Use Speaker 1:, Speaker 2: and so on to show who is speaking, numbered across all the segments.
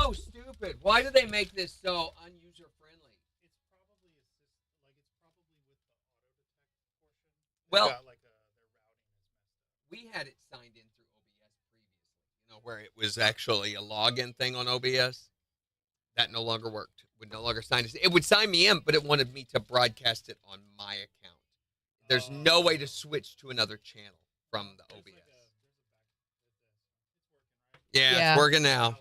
Speaker 1: so stupid. Why do they make this so unuser-friendly? Well, we had it signed in through OBS previously, where it was actually a login thing on OBS. That no longer worked. Would no longer sign us. It would sign me in, but it wanted me to broadcast it on my account. There's no way to switch to another channel from the OBS. Yeah, it's working now.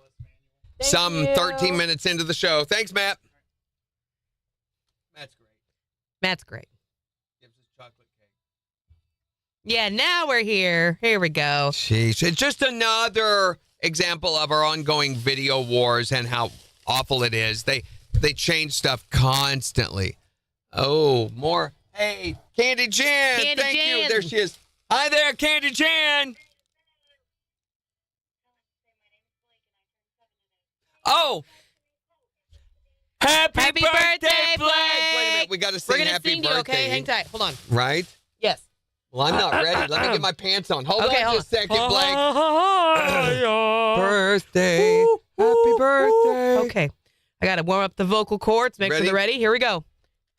Speaker 2: Thank you.
Speaker 1: 13 minutes into the show. Thanks, Matt.
Speaker 2: Matt's great.
Speaker 1: Gives us chocolate cake.
Speaker 2: Yeah, now we're here. Here we go.
Speaker 1: Jeez, it's just another example of our ongoing video wars and how awful it is. They change stuff constantly. Oh, more. Hey, Candy Jan. Thank you. There she is. Hi there, Candy Jan. Oh. Happy birthday, Blake. Wait a minute. We got to sing happy birthday.
Speaker 2: Okay, hang tight. Hold on.
Speaker 1: Right?
Speaker 2: Yes.
Speaker 1: Well, I'm not ready. Let me get my pants on. Hold on just a second, Blake. Birthday. Happy birthday.
Speaker 2: Okay. I got to warm up the vocal cords. Make sure they're ready. Here we go.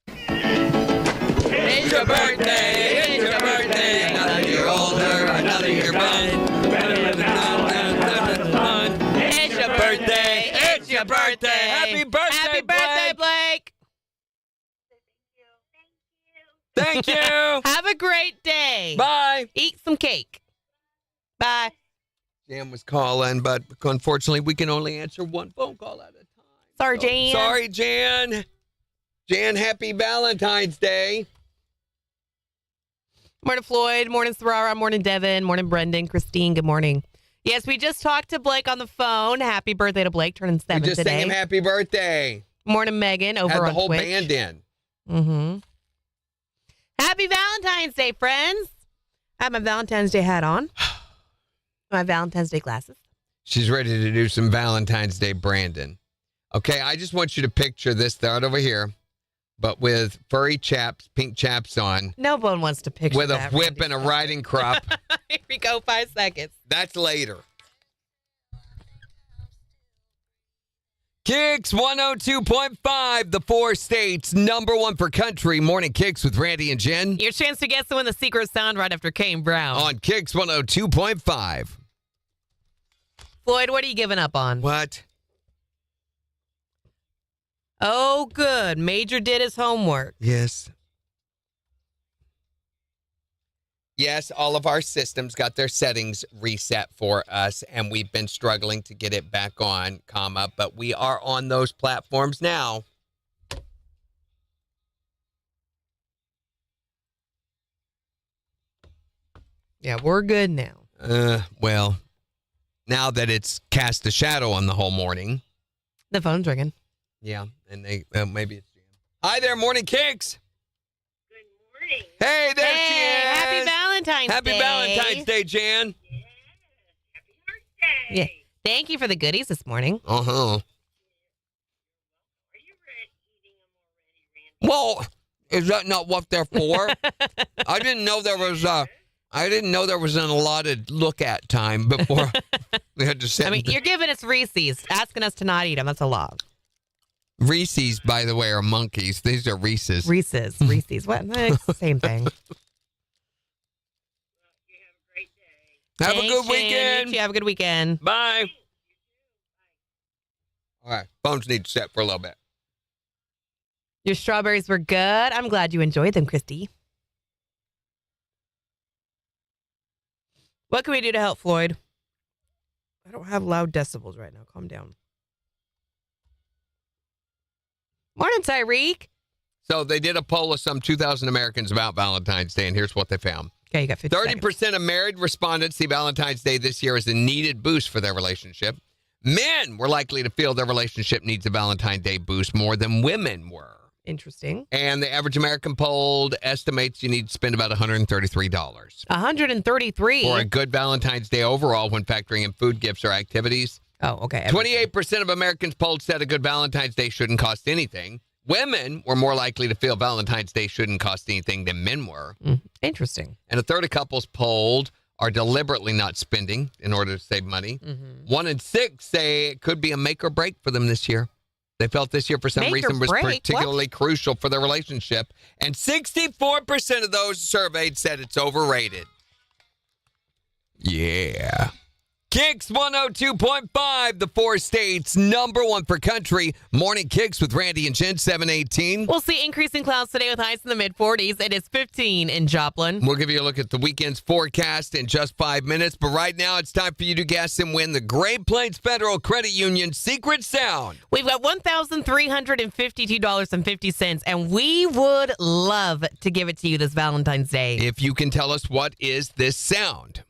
Speaker 1: It's your birthday. It's your birthday. Another year older. Another year fun. It's your birthday. It's your birthday. Happy birthday,
Speaker 2: Happy birthday, Blake.
Speaker 1: Thank you.
Speaker 2: Have a great day.
Speaker 1: Bye.
Speaker 2: Eat some cake. Bye.
Speaker 1: Jan was calling, but unfortunately, we can only answer one phone call at a time.
Speaker 2: Sorry, Jan.
Speaker 1: Sorry, Jan. Jan, happy Valentine's Day.
Speaker 2: Morning, Floyd. Morning, Sarara. Morning, Devin. Morning, Brendan. Christine, good morning. Yes, we just talked to Blake on the phone. Happy birthday to Blake, turning 7
Speaker 1: we just
Speaker 2: today.
Speaker 1: sang him happy birthday.
Speaker 2: Morning, Megan, over
Speaker 1: Had
Speaker 2: on
Speaker 1: the whole
Speaker 2: Twitch.
Speaker 1: band in.
Speaker 2: Mm-hmm. Happy Valentine's Day, friends. I have my Valentine's Day hat on. My Valentine's Day glasses.
Speaker 1: She's ready to do some Valentine's Day Brandon. Okay, I just want you to picture this thought over here, but with furry chaps, pink chaps on.
Speaker 2: No one wants to picture
Speaker 1: with
Speaker 2: that,
Speaker 1: a whip
Speaker 2: Randy.
Speaker 1: and a riding crop.
Speaker 2: Here we go, 5 seconds.
Speaker 1: That's later. KIX 102.5, the 4 states, #1 for country. Morning KIX with Randy and Jen.
Speaker 2: Your chance to guess the one the secret sound right after Kane Brown.
Speaker 1: On KIX 102.5.
Speaker 2: Floyd, what are you giving up on?
Speaker 1: What?
Speaker 2: Oh, good. Major did his homework.
Speaker 1: Yes. Yes, all of our systems got their settings reset for us, and we've been struggling to get it back on, but we are on those platforms now.
Speaker 2: Yeah, we're good now.
Speaker 1: Well, now that it's cast a shadow on the whole morning.
Speaker 2: The phone's ringing.
Speaker 1: Yeah, and they maybe it's Jan. Hi there, Morning KIX. Hey, there she is.
Speaker 2: Happy Valentine's Day.
Speaker 1: Happy Valentine's Day, Jan.
Speaker 3: Yes, happy birthday.
Speaker 2: Yeah. Thank you for the goodies this morning.
Speaker 1: Uh-huh.
Speaker 3: Are you eating them already, Randy?
Speaker 1: Well, is that not what they're for? I didn't know there was an allotted look at time before we had to sit.
Speaker 2: I mean, you're giving us Reese's, asking us to not eat them. That's a lot.
Speaker 1: Reese's, by the way, are monkeys. These are Reese's.
Speaker 2: Reese's. What? It's the same thing.
Speaker 3: You have a great day.
Speaker 1: Have
Speaker 2: Thanks,
Speaker 1: a good
Speaker 2: Jen.
Speaker 1: weekend.
Speaker 2: You too. Have a good weekend.
Speaker 1: Bye. All right. Phones need to set for a little bit.
Speaker 2: Your strawberries were good. I'm glad you enjoyed them, Christy. What can we do to help, Floyd? I don't have loud decibels right now. Calm down. Morning, Tyreek.
Speaker 1: So they did a poll of some 2,000 Americans about Valentine's Day, and here's what they found.
Speaker 2: Okay, you got 50 seconds.
Speaker 1: 30% of married respondents see Valentine's Day this year as a needed boost for their relationship. Men were likely to feel their relationship needs a Valentine's Day boost more than women were.
Speaker 2: Interesting.
Speaker 1: And the average American polled estimates you need to spend about $133
Speaker 2: $133
Speaker 1: for a good Valentine's Day overall when factoring in food, gifts, or activities.
Speaker 2: Oh, okay.
Speaker 1: 28% of Americans polled said a good Valentine's Day shouldn't cost anything. Women were more likely to feel Valentine's Day shouldn't cost anything than men were.
Speaker 2: Interesting.
Speaker 1: And a third of couples polled are deliberately not spending in order to save money. 1 in 6 say it could be a make or break for them this year. They felt this year for some
Speaker 2: Make or
Speaker 1: reason was
Speaker 2: break?
Speaker 1: particularly crucial for their relationship. And 64% of those surveyed said it's overrated. Yeah. KIX 102.5, the 4 states, number 1 for country. Morning KIX with Randy and Jen, 718.
Speaker 2: We'll see increasing clouds today with highs in the mid-40s. It is 15 in Joplin.
Speaker 1: We'll give you a look at the weekend's forecast in just 5 minutes. But right now, it's time for you to guess and win the Great Plains Federal Credit Union Secret Sound.
Speaker 2: We've got $1,352.50, and we would love to give it to you this Valentine's Day.
Speaker 1: If you can tell us what is this sound.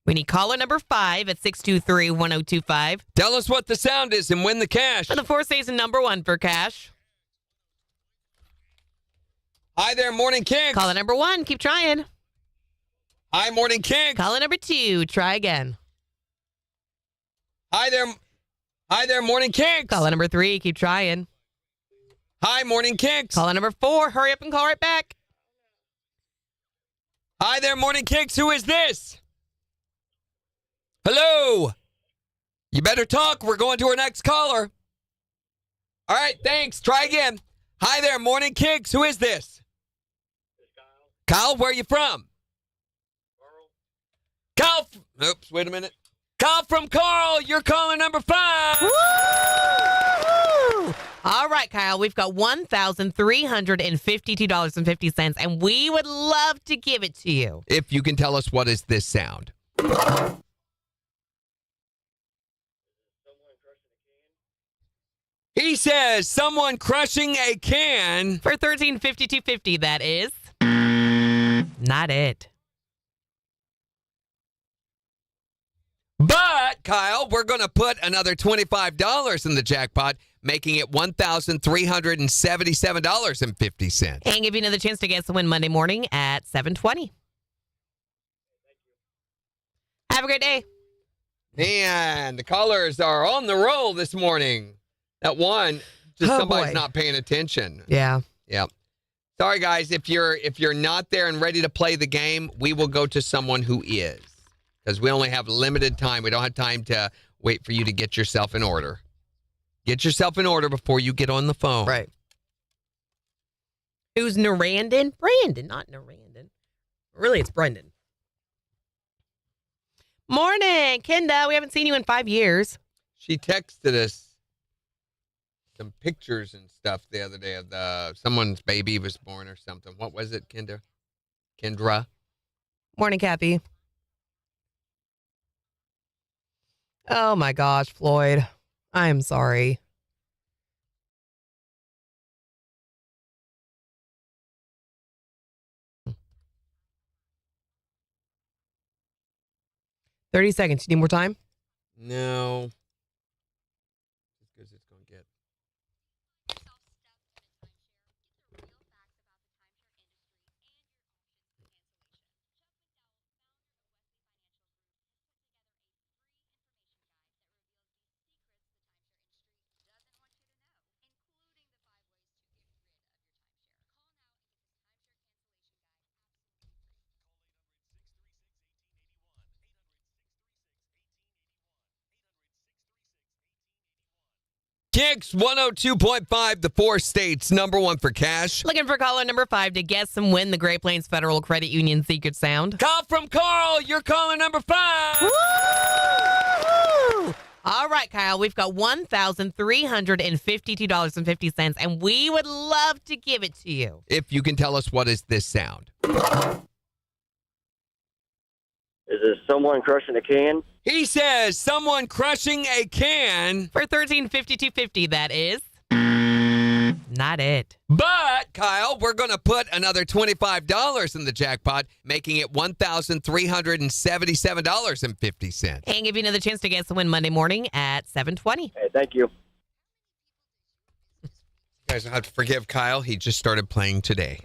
Speaker 2: We need caller number 5 at 623-1025.
Speaker 1: Tell us what the sound is and win the cash.
Speaker 2: For the 4 states and number 1 for cash.
Speaker 1: Hi there, Morning KIX.
Speaker 2: Caller number 1, keep trying.
Speaker 1: Hi, Morning KIX.
Speaker 2: Caller number 2, try again.
Speaker 1: Hi there, Morning KIX.
Speaker 2: Caller number 3, keep trying.
Speaker 1: Hi, Morning KIX.
Speaker 2: Caller number 4, hurry up and call right back.
Speaker 1: Hi there, Morning KIX. Who is this? Hello. You better talk. We're going to our next caller. All right, thanks. Try again. Hi there, Morning KIX. Who is this? Kyle, where are you from? Kyle. Oops, wait a minute. Kyle from Carl. You're caller number 5.
Speaker 2: Woo! All right, Kyle, we've got $1,352.50, and we would love to give it to you.
Speaker 1: If you can tell us what is this sound. He says someone crushing a can.
Speaker 2: For $1,352.50, that is not it.
Speaker 1: But, Kyle, we're going to put another $25 in the jackpot, making it $1,377.50.
Speaker 2: And give you another chance to guess and win Monday morning at 7:20. Have a great day.
Speaker 1: Man, the callers are on the roll this morning. That one, just
Speaker 2: Oh,
Speaker 1: somebody's
Speaker 2: boy.
Speaker 1: not paying attention.
Speaker 2: Yeah.
Speaker 1: Yeah. Sorry, guys. If you're not there and ready to play the game, we will go to someone who is. Because we only have limited time. We don't have time to wait for you to get yourself in order. Get yourself in order before you get on the phone.
Speaker 2: Right. Who's Narandon? Brandon, not Narandon. Really, it's Brendan. Morning, Kenda. We haven't seen you in 5 years.
Speaker 1: She texted us some pictures and stuff the other day of someone's baby was born or something. What was it, Kendra?
Speaker 2: Morning, Kathy. Oh, my gosh, Floyd. I'm sorry. "30 seconds. You need more time?"
Speaker 1: No. As good as it's going to get. KIX 102.5, the 4 states, number 1 for cash.
Speaker 2: Looking for caller number 5 to guess and win the Great Plains Federal Credit Union Secret Sound.
Speaker 1: Call from Carl, you're caller number 5.
Speaker 2: Woo! All right, Kyle, we've got $1,352.50, and we would love to give it to you.
Speaker 1: If you can tell us what is this sound.
Speaker 4: Is it someone crushing a can?
Speaker 1: He says someone crushing a can.
Speaker 2: For $1,352.50, that is not it.
Speaker 1: But, Kyle, we're going to put another $25 in the jackpot, making it $1,377.50.
Speaker 2: And give you another chance to guess and win Monday morning at 7:20.
Speaker 4: Hey, thank you.
Speaker 1: You guys will have to forgive Kyle. He just started playing today.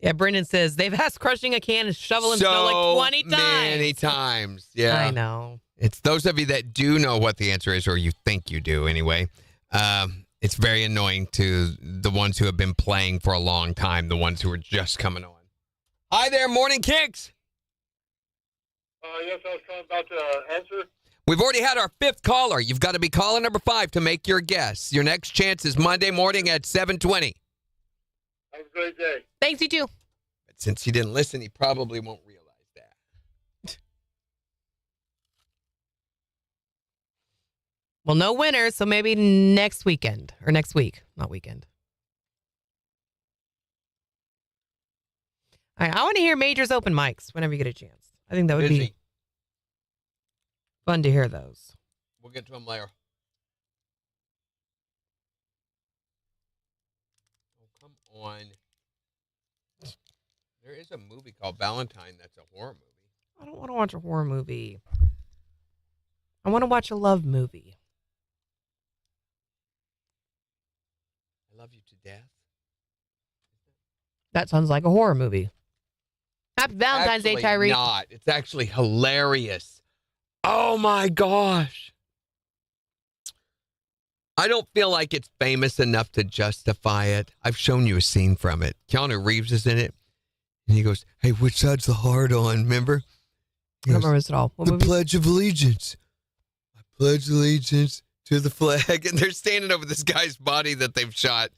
Speaker 2: Yeah, Brendan says they've asked crushing a can and shovel and snow like 20 times.
Speaker 1: Many times. Yeah.
Speaker 2: I know.
Speaker 1: It's those of you that do know what the answer is, or you think you do anyway. It's very annoying to the ones who have been playing for a long time, the ones who are just coming on. Hi there, Morning KIX.
Speaker 5: Yes, I was calling about the answer.
Speaker 1: We've already had our 5th caller. You've got to be caller number 5 to make your guess. Your next chance is Monday morning at 7:20.
Speaker 5: Have a great day.
Speaker 2: Thanks, you too.
Speaker 1: But since he didn't listen, he probably won't realize that.
Speaker 2: Well, no winners, so maybe next weekend or next week, not weekend. All right, I want to hear Major's open mics whenever you get a chance. I think that would be fun to hear those.
Speaker 1: We'll get to him later. Oh, come on. There is a movie called Valentine that's a horror movie.
Speaker 2: I don't want to watch a horror movie. I want to watch a love movie.
Speaker 1: I Love You to Death.
Speaker 2: That sounds like a horror movie. Happy Valentine's Day, Tyree.
Speaker 1: Not. It's actually hilarious. Oh my gosh. I don't feel like it's famous enough to justify it. I've shown you a scene from it. Keanu Reeves is in it. And he goes, hey, which side's the hard on, remember?
Speaker 2: I don't remember this at all. What
Speaker 1: the
Speaker 2: movie?
Speaker 1: Pledge of Allegiance. I pledge allegiance to the flag. And they're standing over this guy's body that they've shot.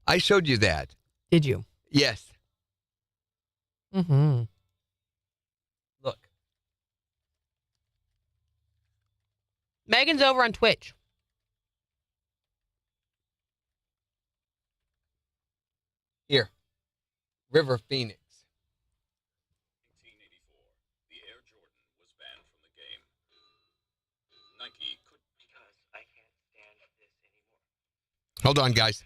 Speaker 1: I showed you that.
Speaker 2: Did you?
Speaker 1: Yes.
Speaker 2: Mm-hmm.
Speaker 1: Look.
Speaker 2: Megan's over on Twitch.
Speaker 1: Here. River Phoenix.
Speaker 6: 1884, the Air Jordan was banned from the game. Nike could...
Speaker 4: Because I can't stand this anymore.
Speaker 1: Hold on, guys.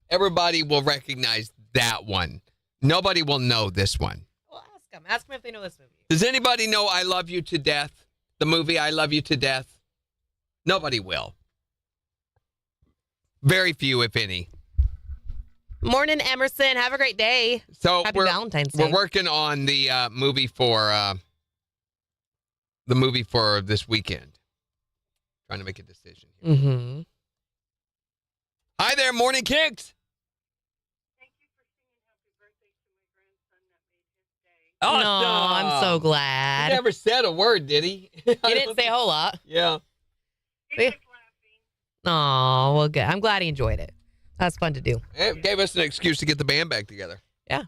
Speaker 1: Everybody will recognize that one. Nobody will know this one.
Speaker 2: Well, ask them. Ask them if they know this movie.
Speaker 1: Does anybody know I Love You to Death? The movie I Love You to Death? Nobody will. Very few, if any.
Speaker 2: Morning, Emerson. Have a great day.
Speaker 1: So
Speaker 2: Happy Valentine's Day.
Speaker 1: We're working on the movie for this weekend. Trying to make a decision here.
Speaker 2: Mm-hmm.
Speaker 1: Hi there, Morning KIX.
Speaker 3: Thank you for singing happy birthday to my grandson that made his day.
Speaker 1: Awesome.
Speaker 2: No, I'm so
Speaker 1: He
Speaker 2: glad.
Speaker 1: never said a word, did he?
Speaker 2: He didn't say a whole lot.
Speaker 1: Yeah.
Speaker 3: He was laughing.
Speaker 2: Oh, well, good. I'm glad he enjoyed it. That's fun to do.
Speaker 1: It gave us an excuse to get the band back together.
Speaker 2: Yeah.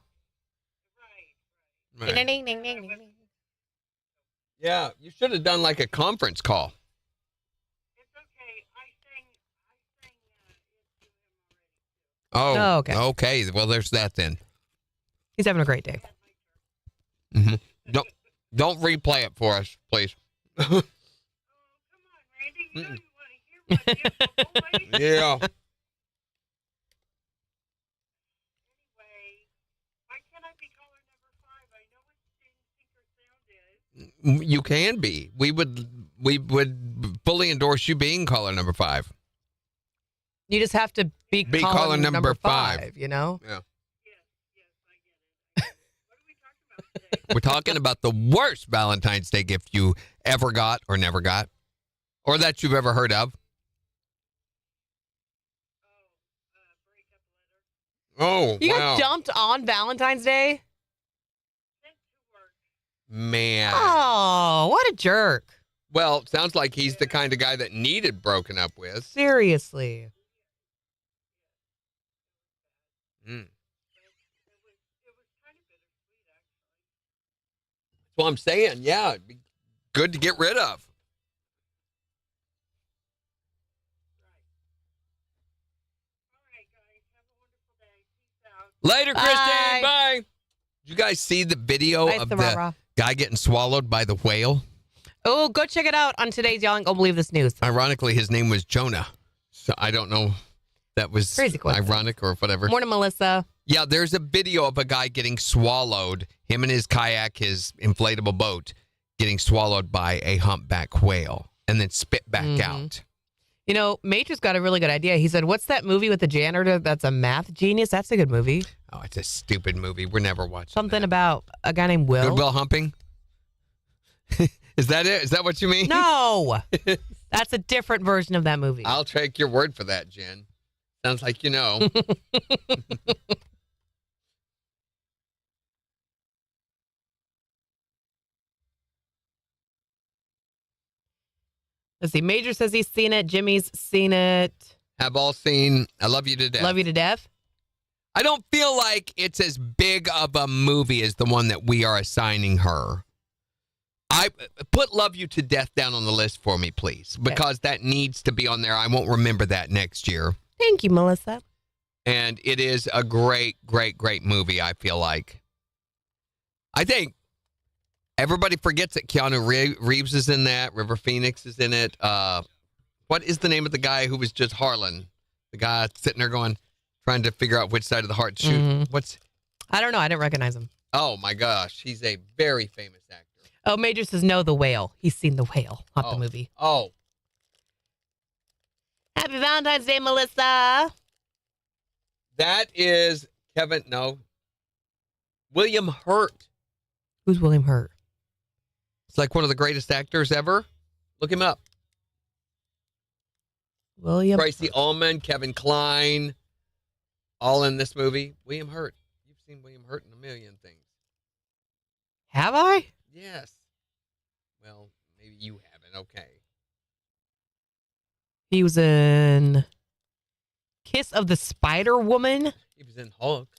Speaker 3: Right.
Speaker 1: Right.
Speaker 2: Ding, ding, ding, ding, ding.
Speaker 1: Yeah, you should have done like a conference call.
Speaker 3: It's okay. I sang it to him already.
Speaker 1: Oh,
Speaker 2: Oh, okay.
Speaker 1: Okay, well, there's that then.
Speaker 2: He's having a great day.
Speaker 1: Mm-hmm. Don't replay it for us, please.
Speaker 3: Oh, come on, Randy. You know you want to hear one. You always.
Speaker 1: Yeah.
Speaker 3: Anyway, why can't I be caller number 5? I know what Sting Tinker Sound is.
Speaker 1: You can be. We would fully endorse you being caller number 5.
Speaker 2: You just have to be
Speaker 1: caller number 5.
Speaker 2: 5, you know?
Speaker 1: Yeah.
Speaker 3: Yes, I get it. What are we talking about today?
Speaker 1: We're talking about the worst Valentine's Day gift you ever got or never got, or that you've ever heard of.
Speaker 3: Breakup letter.
Speaker 1: Oh,
Speaker 2: You
Speaker 1: wow.
Speaker 2: got dumped on Valentine's Day?
Speaker 3: Sent to work.
Speaker 1: Man.
Speaker 2: Oh, what a jerk.
Speaker 1: Well, sounds like he's the kind of guy that needed broken up with.
Speaker 2: Seriously.
Speaker 1: Mm.
Speaker 3: It was kind of bittersweet, actually.
Speaker 1: That's what I'm saying. Yeah, it'd be good to get rid of.
Speaker 3: All right, guys. Have a wonderful day. Peace out.
Speaker 1: Later,
Speaker 2: Bye.
Speaker 1: Christine. Bye. Did you guys see the video
Speaker 2: Nice
Speaker 1: of
Speaker 2: to
Speaker 1: the
Speaker 2: rah-rah.
Speaker 1: guy getting swallowed by the whale?
Speaker 2: Oh, go check it out on today's Yelling. Oh, believe this news.
Speaker 1: Ironically, his name was Jonah. So I don't know if that was
Speaker 2: Crazy coincidence.
Speaker 1: ironic or whatever.
Speaker 2: Morning, Melissa.
Speaker 1: Yeah, there's a video of a guy getting swallowed, him and his kayak, his inflatable boat, getting swallowed by a humpback whale and then spit back out.
Speaker 2: You know, Major's got a really good idea. He said, what's that movie with the janitor that's a math genius? That's a good movie.
Speaker 1: Oh, it's a stupid movie. We're never watching
Speaker 2: Something
Speaker 1: that.
Speaker 2: about a guy named Will.
Speaker 1: Goodwill Humping? Is that it? Is that what you mean?
Speaker 2: No. That's a different version of that movie.
Speaker 1: I'll take your word for that, Jen. Sounds like you know.
Speaker 2: Let's see. Major says he's seen it. Jimmy's seen it.
Speaker 1: Have all seen I Love You to Death.
Speaker 2: Love you to death.
Speaker 1: I don't feel like it's as big of a movie as the one that we are assigning her. I put Love You to Death down on the list for me, please, because that needs to be on there. I won't remember that next year.
Speaker 2: Thank you, Melissa.
Speaker 1: And it is a great, great, great movie, I feel like. I think everybody forgets that Keanu Reeves is in that. River Phoenix is in it. What is the name of the guy who was just Harlan? The guy sitting there trying to figure out which side of the heart to shoot.
Speaker 2: Mhm. I don't know. I didn't recognize him.
Speaker 1: Oh, my gosh. He's a very famous actor.
Speaker 2: Oh, Major says no, The Whale. He's seen The Whale, not the movie.
Speaker 1: Oh.
Speaker 2: Happy Valentine's Day, Melissa.
Speaker 1: That is William Hurt.
Speaker 2: Who's William Hurt?
Speaker 1: It's like one of the greatest actors ever. Look him up.
Speaker 2: William
Speaker 1: Tracy Ullman, Kevin Kline, all in this movie. William Hurt. You've seen William Hurt in a million things.
Speaker 2: Have I?
Speaker 1: Yes. Well, maybe you haven't. Okay.
Speaker 2: He was in Kiss of the Spider Woman.
Speaker 1: He was in Hulk.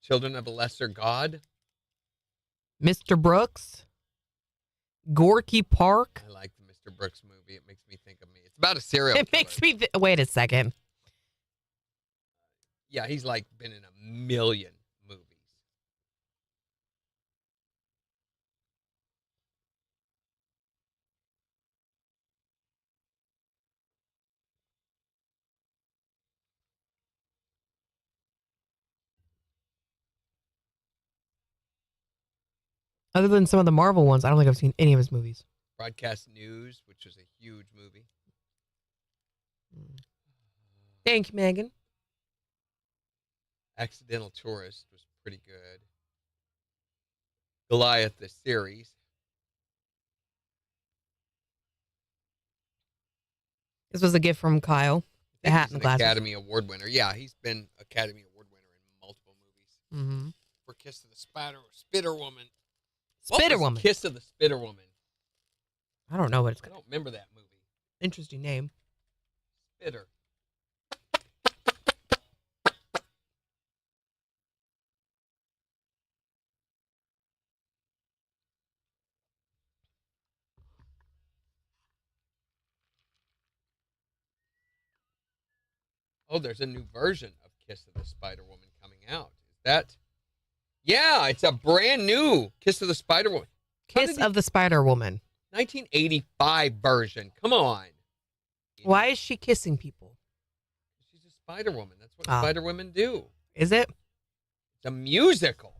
Speaker 1: Children of a Lesser God.
Speaker 2: Mr. Brooks. Gorky Park.
Speaker 1: I like the Mr. Brooks movie. It makes me think of me. It's about a serial
Speaker 2: It
Speaker 1: killer.
Speaker 2: makes me wait a second.
Speaker 1: Yeah, he's like been in a million movies.
Speaker 2: Other than some of the Marvel ones, I don't think I've seen any of his movies.
Speaker 1: Broadcast News, which was a huge movie.
Speaker 2: Thank you, Megan.
Speaker 1: Accidental Tourist was pretty good. Goliath, the series.
Speaker 2: This was a gift from Kyle. The
Speaker 1: I think
Speaker 2: hat
Speaker 1: he's
Speaker 2: and
Speaker 1: an
Speaker 2: glasses.
Speaker 1: Academy Award winner. Yeah, he's been Academy Award winner in multiple movies.
Speaker 2: Mm-hmm.
Speaker 1: For Kiss of the Spider Woman.
Speaker 2: Spitter
Speaker 1: What was
Speaker 2: Woman.
Speaker 1: Kiss of the Spider Woman.
Speaker 2: I don't know what it's
Speaker 1: I
Speaker 2: called.
Speaker 1: don't remember that movie.
Speaker 2: Interesting name.
Speaker 1: Spitter. Oh, there's a new version of Kiss of the Spider Woman coming out. Is that? Yeah, it's a brand new Kiss of the Spider Woman.
Speaker 2: Kiss of the Spider Woman.
Speaker 1: 1985 version. Come on.
Speaker 2: Why is she kissing people?
Speaker 1: She's a Spider Woman. That's what
Speaker 2: Oh.
Speaker 1: Spider Women do.
Speaker 2: Is it?
Speaker 1: It's a musical.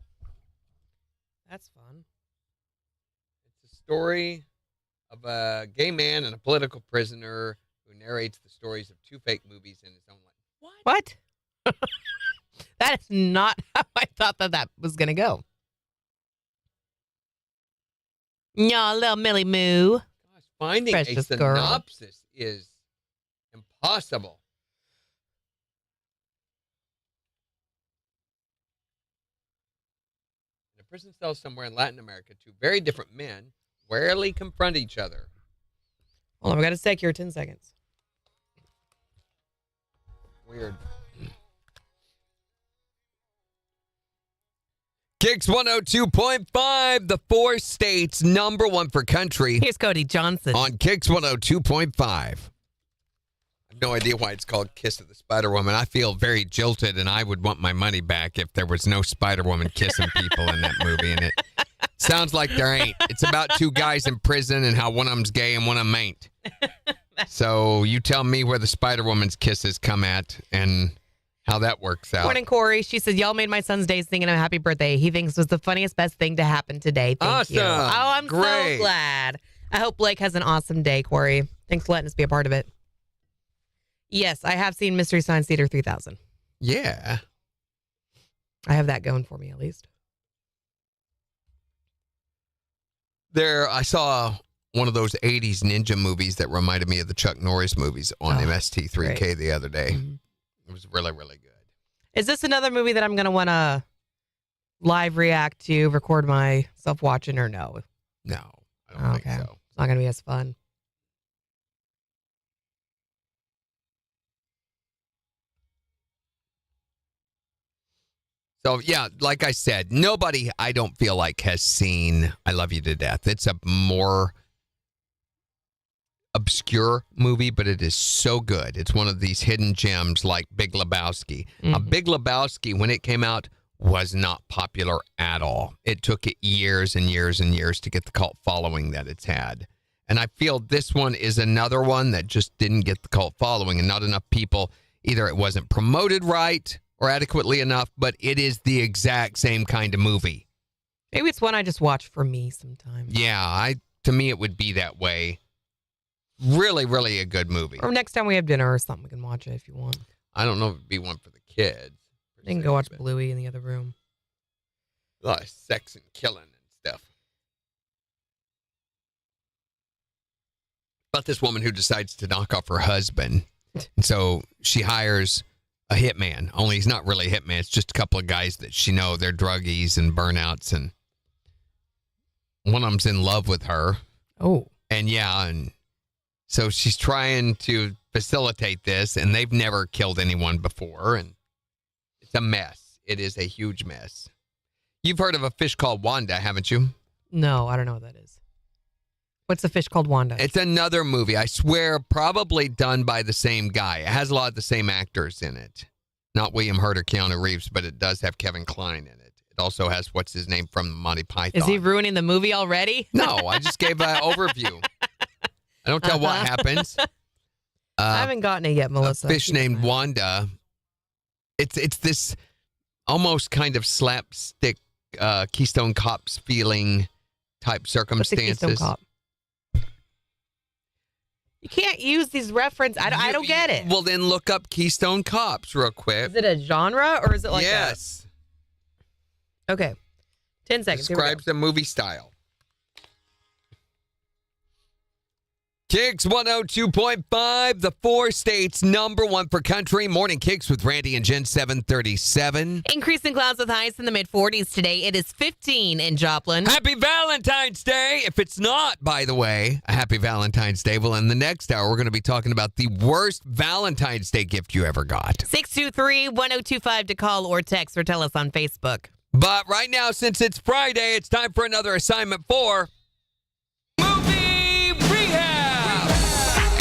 Speaker 2: That's fun.
Speaker 1: It's a story of a gay man and a political prisoner who narrates the stories of two fake movies in his own life.
Speaker 2: What? That is not how I thought that was going to go. No, little Millie Moo.
Speaker 1: Gosh, finding
Speaker 2: Precious
Speaker 1: a
Speaker 2: girl.
Speaker 1: synopsis is impossible. In a prison cell somewhere in Latin America, two very different men rarely confront each other.
Speaker 2: Hold on, we got a sec here, 10 seconds.
Speaker 1: Weird. KIX 102.5, the 4 states #1 for country
Speaker 2: Here's Cody Johnson.
Speaker 1: on KIX 102.5. I have no idea why it's called Kiss of the Spider Woman. I feel very jilted, and I would want my money back if there was no Spider Woman kissing people in that movie. And it sounds like there ain't. It's about two guys in prison and how one of them's gay and one of them ain't. So you tell me where the Spider Woman's kisses come at and how that works out.
Speaker 2: Morning, Corey. She said, y'all made my son's day singing him a happy birthday. He thinks it was the funniest, best thing to happen today. Thank you.
Speaker 1: Awesome.
Speaker 2: Oh, I'm
Speaker 1: Great.
Speaker 2: so glad. I hope Blake has an awesome day, Corey. Thanks for letting us be a part of it. Yes, I have seen Mystery Science Theater 3000.
Speaker 1: Yeah.
Speaker 2: I have that going for me, at least.
Speaker 1: I saw one of those 80s ninja movies that reminded me of the Chuck Norris movies on MST3K
Speaker 2: great.
Speaker 1: the other day.
Speaker 2: Mhm.
Speaker 1: It was really, really good.
Speaker 2: Is this another movie that I'm going to want to live react to, record myself watching, or no?
Speaker 1: No, I don't
Speaker 2: Okay.
Speaker 1: think so.
Speaker 2: It's not going to be as fun.
Speaker 1: So, yeah, like I said, nobody, I don't feel like, has seen I Love You to Death. It's a more obscure movie, but it is so good. It's one of these hidden gems like Big Lebowski. Big Lebowski, when it came out, was not popular at all. It took it years and years and years to get the cult following that it's had. And I feel this one is another one that just didn't get the cult following, and not enough people, either it wasn't promoted right or adequately enough, but it is the exact same kind of movie.
Speaker 2: Maybe it's one I just watch for me sometimes.
Speaker 1: Yeah, to me it would be that way. Really, really a good movie.
Speaker 2: Or next time we have dinner or something, we can watch it if you want.
Speaker 1: I don't know if it'd be one for the kids.
Speaker 2: You can go watch Bluey in the other room.
Speaker 1: A lot of sex and killing and stuff. About this woman who decides to knock off her husband. And so she hires a hitman. Only he's not really a hitman. It's just a couple of guys that she know. They're druggies and burnouts. And one of them's in love with her.
Speaker 2: Oh.
Speaker 1: And so she's trying to facilitate this. And they've never killed anyone before. And it's a mess. It is a huge mess. You've heard of a fish called Wanda, haven't you?
Speaker 2: No, I don't know what that is. What's the fish called Wanda?
Speaker 1: It's another movie. I swear, probably done by the same guy. It has a lot of the same actors in it. Not William Hurt or Keanu Reeves, but it does have Kevin Kline in it. It also has, what's his name, from Monty Python.
Speaker 2: Is he ruining the movie already?
Speaker 1: No, I just gave an overview. I don't tell what happens.
Speaker 2: I haven't gotten it yet, Melissa.
Speaker 1: A fish named Wanda. It's this almost kind of slapstick Keystone Cops feeling type
Speaker 2: What's the
Speaker 1: circumstances.
Speaker 2: Keystone Cop? You can't use these references. I don't get it.
Speaker 1: Well, then look up Keystone Cops real quick.
Speaker 2: Is it a genre or is it like
Speaker 1: yes.
Speaker 2: Okay. 10 seconds. Here we go.
Speaker 1: Describes the movie style. KIX 102.5, the 4 states #1 for country. Morning KIX with Randy and Jen, 737.
Speaker 2: Increasing clouds with highs in the mid-40s today. It is 15 in Joplin.
Speaker 1: Happy Valentine's Day. If it's not, by the way, a happy Valentine's Day. Well, in the next hour, we're going to be talking about the worst Valentine's Day gift you ever got.
Speaker 2: 623-1025 to call or text or tell us on Facebook.
Speaker 1: But right now, since it's Friday, it's time for another assignment for Movie Rehab.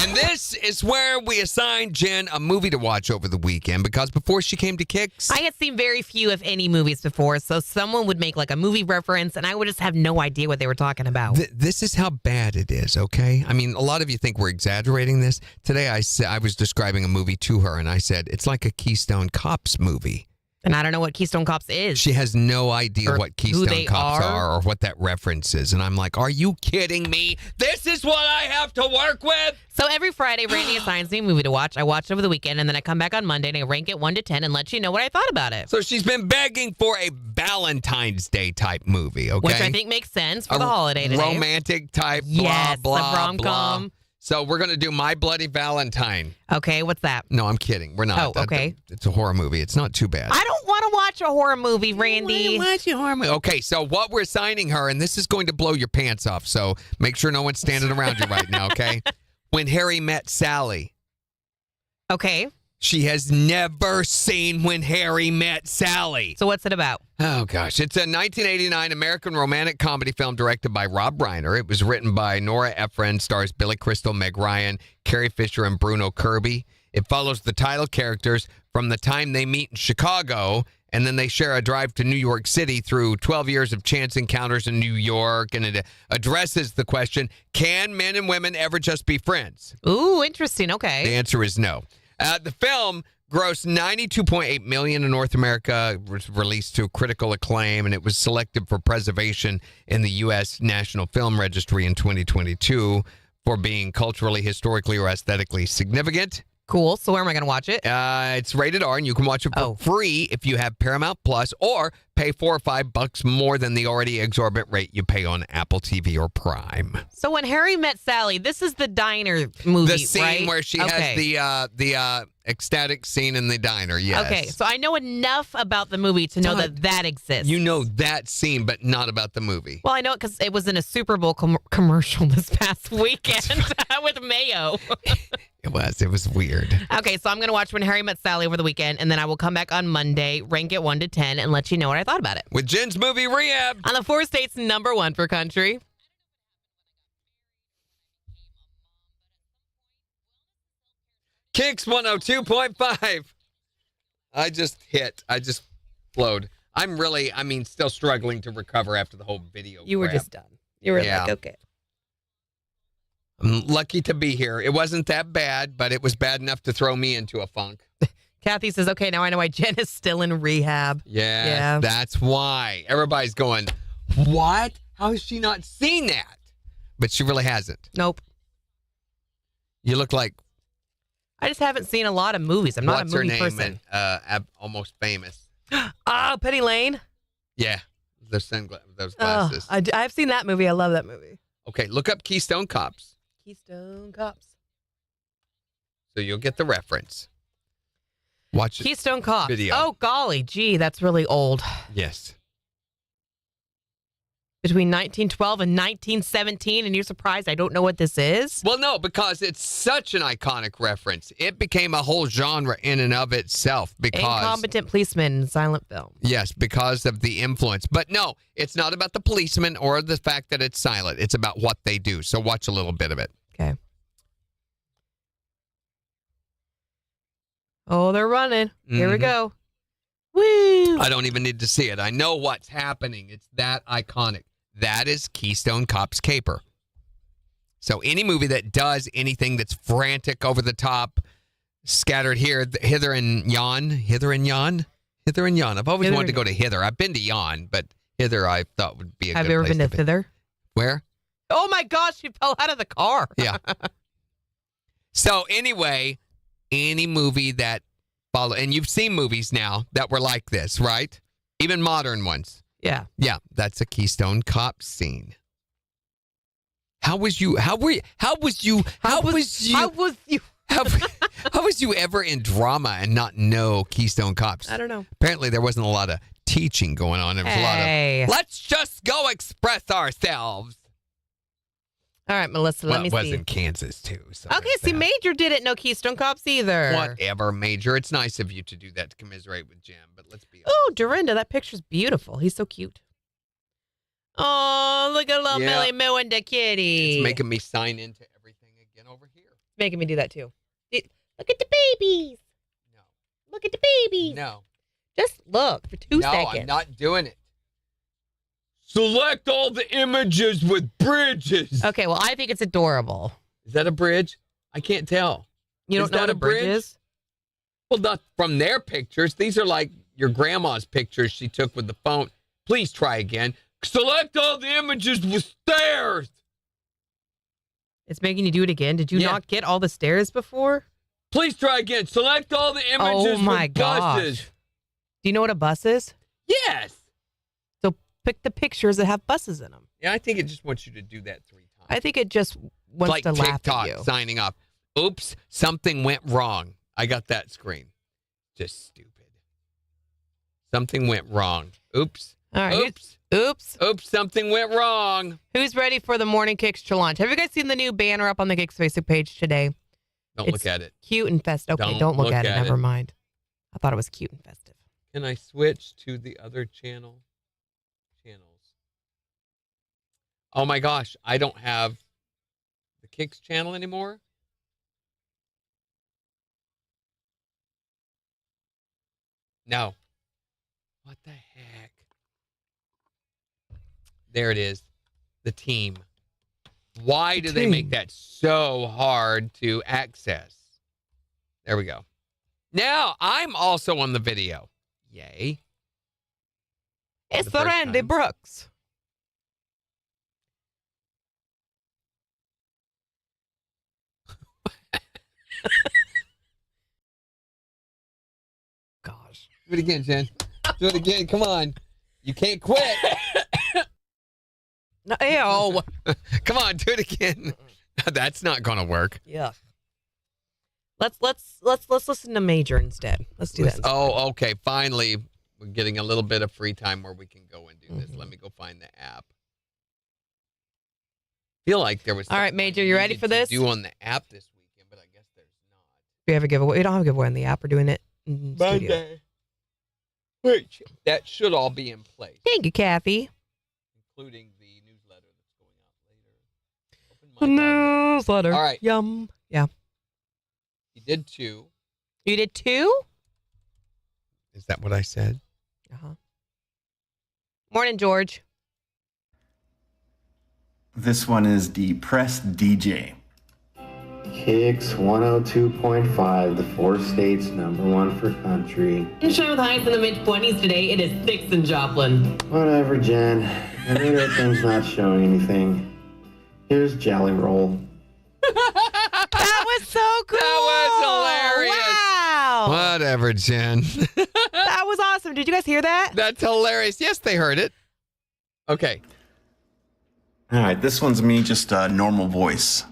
Speaker 1: And This is where we assigned Jen a movie to watch over the weekend because before she came to KIX,
Speaker 2: I had seen very few, if any, movies before, so someone would make like a movie reference, and I would just have no idea what they were talking about.
Speaker 1: this is how bad it is, okay? I mean, a lot of you think we're exaggerating this. Today I was describing a movie to her, and I said, it's like a Keystone Cops movie.
Speaker 2: And I don't know what Keystone Cops is.
Speaker 1: She has no idea
Speaker 2: Or
Speaker 1: what
Speaker 2: who
Speaker 1: Keystone
Speaker 2: they
Speaker 1: Cops
Speaker 2: are.
Speaker 1: are or what that reference is. And I'm like, are you kidding me? This is what I have to work with?
Speaker 2: So every Friday, Randy assigns me a movie to watch. I watch it over the weekend, and then I come back on Monday and I rank it 1 to 10 and let you know what I thought about it.
Speaker 1: So she's been begging for a Valentine's Day type movie, okay?
Speaker 2: Which I think makes sense for the holiday today.
Speaker 1: Romantic type,
Speaker 2: Yes,
Speaker 1: blah,
Speaker 2: a
Speaker 1: blah,
Speaker 2: rom-com.
Speaker 1: blah. So we're going to do My Bloody Valentine.
Speaker 2: Okay, what's that?
Speaker 1: No, I'm kidding. We're not.
Speaker 2: Oh, okay.
Speaker 1: It's a horror movie. It's not too bad.
Speaker 2: I don't want to watch a horror movie, Randy.
Speaker 1: Watch a horror movie. Okay, so what we're signing her, and this is going to blow your pants off, so make sure no one's standing around you right now, okay? When Harry Met Sally.
Speaker 2: Okay,
Speaker 1: She has never seen When Harry Met Sally.
Speaker 2: so what's it about?
Speaker 1: Oh, gosh. It's a 1989 American romantic comedy film directed by Rob Reiner. It was written by Nora Ephron, stars Billy Crystal, Meg Ryan, Carrie Fisher, and Bruno Kirby. It follows the title characters from the time they meet in Chicago, and then they share a drive to New York City through 12 years of chance encounters in New York, and it addresses the question, can men and women ever just be friends?
Speaker 2: Ooh, interesting.
Speaker 1: The
Speaker 2: Okay.
Speaker 1: answer is no. The film grossed $92.8 million in North America. It was released to critical acclaim, and it was selected for preservation in the U.S. National Film Registry in 2022 for being culturally, historically, or aesthetically significant.
Speaker 2: Cool. So where am I going to watch it?
Speaker 1: It's rated R, and you can watch it for
Speaker 2: Oh.
Speaker 1: free if you have Paramount Plus, or pay $4 or $5 more than the already exorbitant rate you pay on Apple TV or Prime.
Speaker 2: So when Harry Met Sally, this is the diner movie,
Speaker 1: The scene
Speaker 2: right?
Speaker 1: where she
Speaker 2: Okay.
Speaker 1: has the ecstatic scene in the diner. Yes.
Speaker 2: Okay, so I know enough about the movie to know
Speaker 1: Todd,
Speaker 2: that exists.
Speaker 1: You know that scene, but not about the movie.
Speaker 2: Well, I know it because it was in a Super Bowl commercial this past weekend with Mayo.
Speaker 1: It was weird.
Speaker 2: Okay, so I'm going to watch When Harry Met Sally over the weekend, and then I will come back on Monday, rank it 1 to 10, and let you know what I thought about it.
Speaker 1: With Jen's movie Rehab.
Speaker 2: On the 4 states, #1 for country.
Speaker 1: KIX 102.5. I just flowed. Still struggling to recover after the whole video.
Speaker 2: You were
Speaker 1: crap.
Speaker 2: just done. You were
Speaker 1: Yeah.
Speaker 2: like, okay.
Speaker 1: I'm lucky to be here. It wasn't that bad, but it was bad enough to throw me into a funk.
Speaker 2: Kathy says, okay, now I know why Jen is still in rehab.
Speaker 1: Yeah,
Speaker 2: Yeah.
Speaker 1: that's why. Everybody's going, what? How has she not seen that? But she really hasn't.
Speaker 2: Nope.
Speaker 1: You look like,
Speaker 2: I just haven't seen a lot of movies. I'm not
Speaker 1: what's
Speaker 2: a
Speaker 1: her
Speaker 2: movie
Speaker 1: name?
Speaker 2: person.
Speaker 1: Almost Famous.
Speaker 2: Oh, Penny Lane.
Speaker 1: Yeah, those those
Speaker 2: Oh,
Speaker 1: glasses.
Speaker 2: I've seen that movie. I love that movie.
Speaker 1: Okay, look up Keystone Cops,
Speaker 2: Keystone Cops.
Speaker 1: so you'll get the reference. Watch it.
Speaker 2: Keystone Cops.
Speaker 1: Video.
Speaker 2: Oh, golly. Gee, that's really old.
Speaker 1: Yes.
Speaker 2: Between 1912 and 1917, and you're surprised I don't know what this is?
Speaker 1: Well, no, because it's such an iconic reference. It became a whole genre in and of itself because,
Speaker 2: Incompetent policeman in silent film.
Speaker 1: yes, because of the influence. But no, it's not about the policeman or the fact that it's silent. It's about what they do. So watch a little bit of it.
Speaker 2: Okay. Oh, they're running. Here we
Speaker 1: Mhm.
Speaker 2: go. Woo!
Speaker 1: I don't even need to see it. I know what's happening. It's that iconic. That is Keystone Cops Caper. So any movie that does anything that's frantic, over the top, scattered here, hither and yon. I've always
Speaker 2: Hither
Speaker 1: wanted
Speaker 2: and
Speaker 1: to go to hither. I've been to yon, but hither I thought would be a
Speaker 2: Have
Speaker 1: good
Speaker 2: you ever
Speaker 1: place
Speaker 2: been to thither?
Speaker 1: Where?
Speaker 2: Oh my gosh, she fell out of the car.
Speaker 1: Yeah. So anyway, any movie that follow, and you've seen movies now that were like this, right? Even modern ones.
Speaker 2: Yeah.
Speaker 1: Yeah, that's a Keystone Cops scene. How was you ever in drama and not know Keystone Cops?
Speaker 2: I don't know.
Speaker 1: Apparently there wasn't a lot of teaching going on. There was a lot
Speaker 2: Hey.
Speaker 1: of, let's just go express ourselves.
Speaker 2: All right, Melissa,
Speaker 1: Well,
Speaker 2: let me
Speaker 1: it was
Speaker 2: see.
Speaker 1: in Kansas too. So
Speaker 2: Okay,
Speaker 1: there's
Speaker 2: see,
Speaker 1: that.
Speaker 2: Major didn't know Keystone Cops either.
Speaker 1: Whatever, Major. It's nice of you to do that, to commiserate with Jim, but let's be honest.
Speaker 2: Oh, Dorinda, that picture's beautiful. He's so cute. Oh, look at little
Speaker 1: Yeah.
Speaker 2: Millie Moo and the kitty.
Speaker 1: It's making me sign into everything again over here.
Speaker 2: Making me do that too. Look at the babies.
Speaker 1: No.
Speaker 2: Look at the babies.
Speaker 1: No.
Speaker 2: Just look for 2
Speaker 1: No,
Speaker 2: seconds.
Speaker 1: I'm not doing it. Select all the images with bridges.
Speaker 2: Okay, well, I think it's adorable.
Speaker 1: Is that a bridge? I can't tell.
Speaker 2: You
Speaker 1: Is
Speaker 2: don't know
Speaker 1: that
Speaker 2: what
Speaker 1: a
Speaker 2: a bridge
Speaker 1: bridge?
Speaker 2: is?
Speaker 1: Well, not from their pictures. These are like your grandma's pictures she took with the phone. Please try again. Select all the images with stairs.
Speaker 2: It's making you do it again. Did you
Speaker 1: Yeah.
Speaker 2: not get all the stairs before?
Speaker 1: Please try again. Select all the images
Speaker 2: Oh my
Speaker 1: with buses.
Speaker 2: gosh. Do you know what a bus is?
Speaker 1: Yes.
Speaker 2: So pick the pictures that have buses in them.
Speaker 1: Yeah, I think it just wants you to do that 3 times.
Speaker 2: I think it just wants
Speaker 1: like
Speaker 2: to laugh
Speaker 1: TikTok
Speaker 2: at you.
Speaker 1: signing off. Oops, something went wrong. I got that screen. Just stupid. Something went wrong. Oops.
Speaker 2: All right.
Speaker 1: Oops.
Speaker 2: Oops.
Speaker 1: Oops, something went wrong.
Speaker 2: Who's ready for the morning KIX challenge? Have you guys seen the new banner up on the KIX Facebook page today?
Speaker 1: Don't
Speaker 2: It's
Speaker 1: look at it.
Speaker 2: Cute and festive. Okay,
Speaker 1: Don't
Speaker 2: don't look
Speaker 1: look
Speaker 2: at it.
Speaker 1: at
Speaker 2: Never
Speaker 1: it.
Speaker 2: mind. I thought it was cute and festive.
Speaker 1: Can I switch to the other channels? Oh my gosh, I don't have the KIX channel anymore. No. What the heck? There it is. The team. Why do they make that so hard to access? There we go. Now I'm also on the video. Yay.
Speaker 2: It's
Speaker 1: the
Speaker 2: the
Speaker 1: first
Speaker 2: Randy
Speaker 1: time.
Speaker 2: Brooks. Gosh.
Speaker 1: Do it again, Jen. Do it again. Come on. You can't quit.
Speaker 2: No, ew.
Speaker 1: Come on, do it again. That's not gonna work.
Speaker 2: Yeah. Let's listen to Major instead. Let's do that. instead.
Speaker 1: Oh, okay. Finally, we're getting a little bit of free time where we can go and do this.
Speaker 2: Mhm.
Speaker 1: Let me go find the app. Feel like there was.
Speaker 2: All right,
Speaker 1: something
Speaker 2: Major,
Speaker 1: I
Speaker 2: you ready
Speaker 1: needed
Speaker 2: for
Speaker 1: to
Speaker 2: this?
Speaker 1: Do on the app this weekend, but I guess there's not.
Speaker 2: We have a giveaway. We don't have a giveaway on the app. We're doing it in studio.
Speaker 1: Wait, that should all be in place,
Speaker 2: Thank you, Kathy.
Speaker 1: including the newsletter that's going out later. Open
Speaker 2: The
Speaker 1: my volume.
Speaker 2: newsletter.
Speaker 1: All right.
Speaker 2: Yum. Yeah.
Speaker 1: You did 2.
Speaker 2: You did 2?
Speaker 1: Is that what I said?
Speaker 2: Uh-huh. Morning, George.
Speaker 7: This one is Depressed DJ.
Speaker 8: KIX 102.5, the 4 states #1 for country.
Speaker 9: Sunshine with highs in the mid-20s today. It is 6 in Joplin.
Speaker 8: Whatever, Jen. The radar thing's not showing anything. Here's Jelly Roll.
Speaker 2: That was so cool.
Speaker 1: That was hilarious.
Speaker 2: Wow.
Speaker 1: Whatever, Jen.
Speaker 2: That was awesome. Did you guys hear that?
Speaker 1: That's hilarious. Yes, they heard it. Okay.
Speaker 7: All right, this one's me, just a normal voice.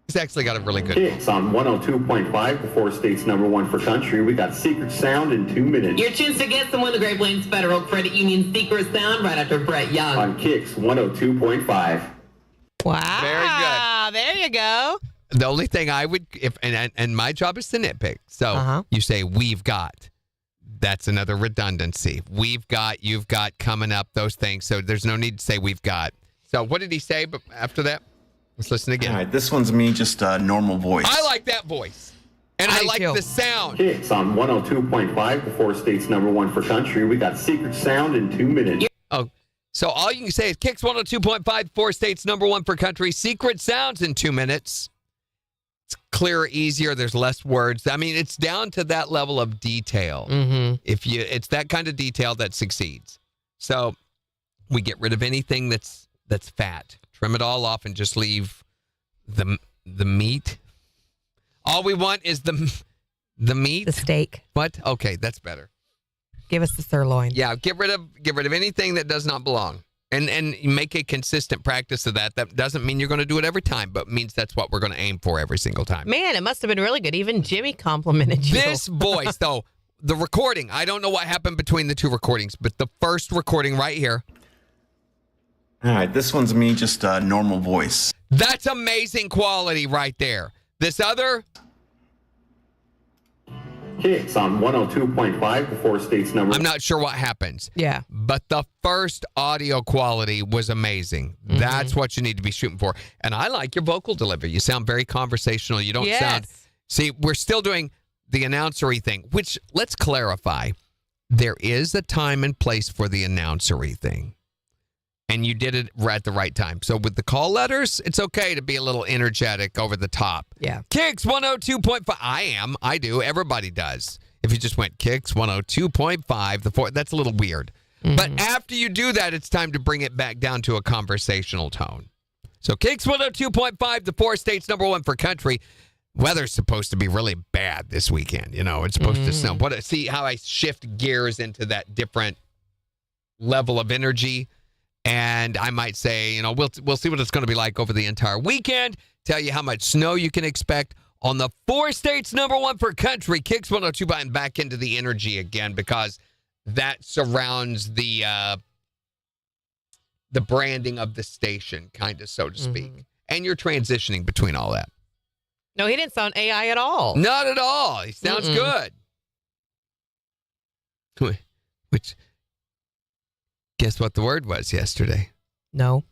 Speaker 1: He's actually got a really good.
Speaker 8: KIX on 102.5, the 4 states #1 for country. We got Secret Sound in 2 minutes.
Speaker 9: Your chance to get someone the Great Plains Federal Credit Union Secret Sound right after Brett Young.
Speaker 8: On KIX 102.5.
Speaker 2: Wow.
Speaker 1: Very good.
Speaker 2: There you go.
Speaker 1: The only thing I would, if and my job is to nitpick. So
Speaker 2: Uh-huh.
Speaker 1: you say we've got. That's another redundancy. We've got, you've got, coming up, those things. So there's no need to say we've got. So what did he say? But after that, let's listen again.
Speaker 7: All right, this one's me, just a normal voice.
Speaker 1: I like that voice, and I
Speaker 2: I
Speaker 1: like
Speaker 2: do.
Speaker 1: the sound.
Speaker 8: KIX on 102.5, the 4 states #1 for country. We got Secret Sound in 2 minutes.
Speaker 1: Oh, so all you can say is KIX 102.5, 4 states #1 for country. Secret sounds in 2 minutes. It's clearer, easier. There's less words. I mean, it's down to that level of detail.
Speaker 2: Mm-hmm.
Speaker 1: It's that kind of detail that succeeds. So we get rid of anything that's fat, trim it all off, and just leave the meat. All we want is the meat.
Speaker 2: The steak.
Speaker 1: What? Okay, that's better.
Speaker 2: Give us the sirloin.
Speaker 1: Yeah, get rid of anything that does not belong. And make a consistent practice of that. That doesn't mean you're going to do it every time, but means that's what we're going to aim for every single time.
Speaker 2: Man, it must have been really good. Even Jimmy complimented you.
Speaker 1: This voice, though, the recording, I don't know what happened between the 2 recordings, but the first recording right here,
Speaker 7: All right, this one's me, just a normal voice.
Speaker 1: that's amazing quality right there. This other,
Speaker 8: KIX on 102.5, the four states number.
Speaker 1: I'm not sure what happens.
Speaker 2: Yeah.
Speaker 1: But the first audio quality was amazing.
Speaker 2: Mm-hmm.
Speaker 1: That's what you need to be shooting for. And I like your vocal delivery. You sound very conversational. You don't sound... See, we're still doing the announcery thing, which, let's clarify, there is a time and place for the announcery thing. And you did it at the right time. So with the call letters, it's okay to be a little energetic over the top.
Speaker 2: Yeah.
Speaker 1: KIX 102.5. I do. Everybody does. If you just went KIX 102.5, that's a little weird.
Speaker 2: Mm-hmm.
Speaker 1: But after you do that, it's time to bring it back down to a conversational tone. So KIX 102.5, the four states number one for country. Weather's supposed to be really bad this weekend. You know, it's supposed to snow. See how I shift gears into that different level of energy. And I might say, you know, we'll see what it's going to be like over the entire weekend. Tell you how much snow you can expect on the four states number one for country. KIX 102 and back into the energy again because that surrounds the branding of the station, kind of, so to speak. And you're transitioning between all that.
Speaker 2: No, he didn't sound AI at all.
Speaker 1: Not at all. He sounds good. Which, guess what the word was yesterday?
Speaker 2: No.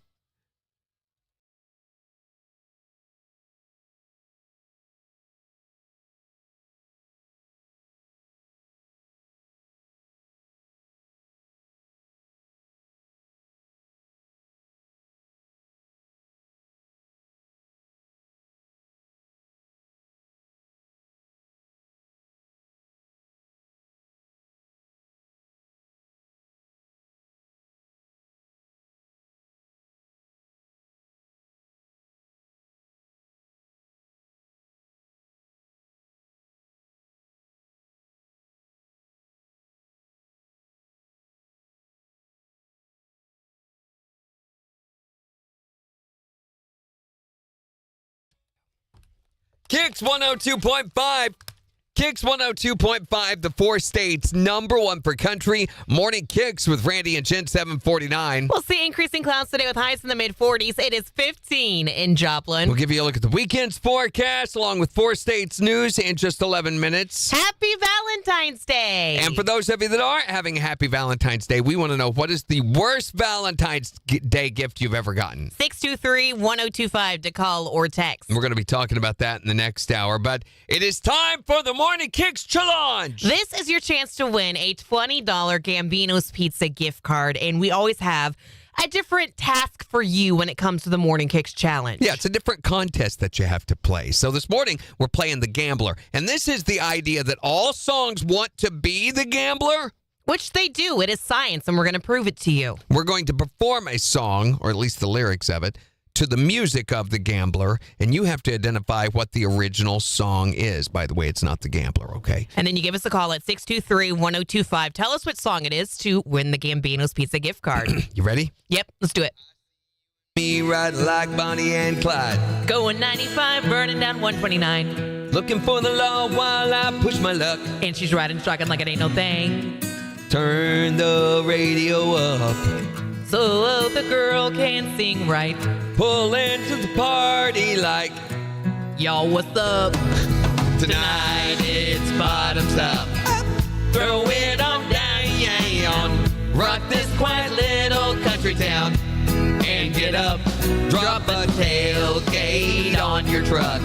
Speaker 1: KIX 102.5. KIX 102.5, the four states number one for country. Morning KIX with Randy and Jen, 749.
Speaker 2: We'll see increasing clouds today with highs in the mid-40s. It is 15 in Joplin.
Speaker 1: We'll give you a look at the weekend's forecast along with four states news in just 11 minutes.
Speaker 2: Happy Valentine's Day.
Speaker 1: And for those of you that aren't having a happy Valentine's Day, we want to know, what is the worst Valentine's Day gift you've ever gotten?
Speaker 2: 623-1025 to call or text.
Speaker 1: We're going to be talking about that in the next hour, but it is time for the Morning KIX Challenge.
Speaker 2: This is your chance to win a $20 Gambino's Pizza gift card, and we always have a different task for you when it comes to the Morning KIX Challenge.
Speaker 1: Yeah, it's a different contest that you have to play. So this morning, we're playing The Gambler, and this is the idea that all songs want to be The Gambler.
Speaker 2: Which they do. It is science, and we're going to prove it to you.
Speaker 1: We're going to perform a song, or at least the lyrics of it, to the music of The Gambler, and you have to identify what the original song is. By the way, it's not The Gambler, okay?
Speaker 2: And then you give us a call at 623-1025. Tell us what song it is to win the Gambino's Pizza gift card.
Speaker 1: You ready?
Speaker 2: Yep, let's do it.
Speaker 1: Me ride like Bonnie and Clyde.
Speaker 2: Going 95, burning down 129.
Speaker 1: Looking for the law while I push my luck.
Speaker 2: And she's riding shotgun like it ain't no thing.
Speaker 1: Turn the radio up.
Speaker 2: So the girl can sing right.
Speaker 1: Pull into the party like,
Speaker 2: y'all, what's up?
Speaker 1: tonight it's bottoms up. Throw it on down, yeah, rock this quiet little country town. And get up, drop a tailgate on your truck.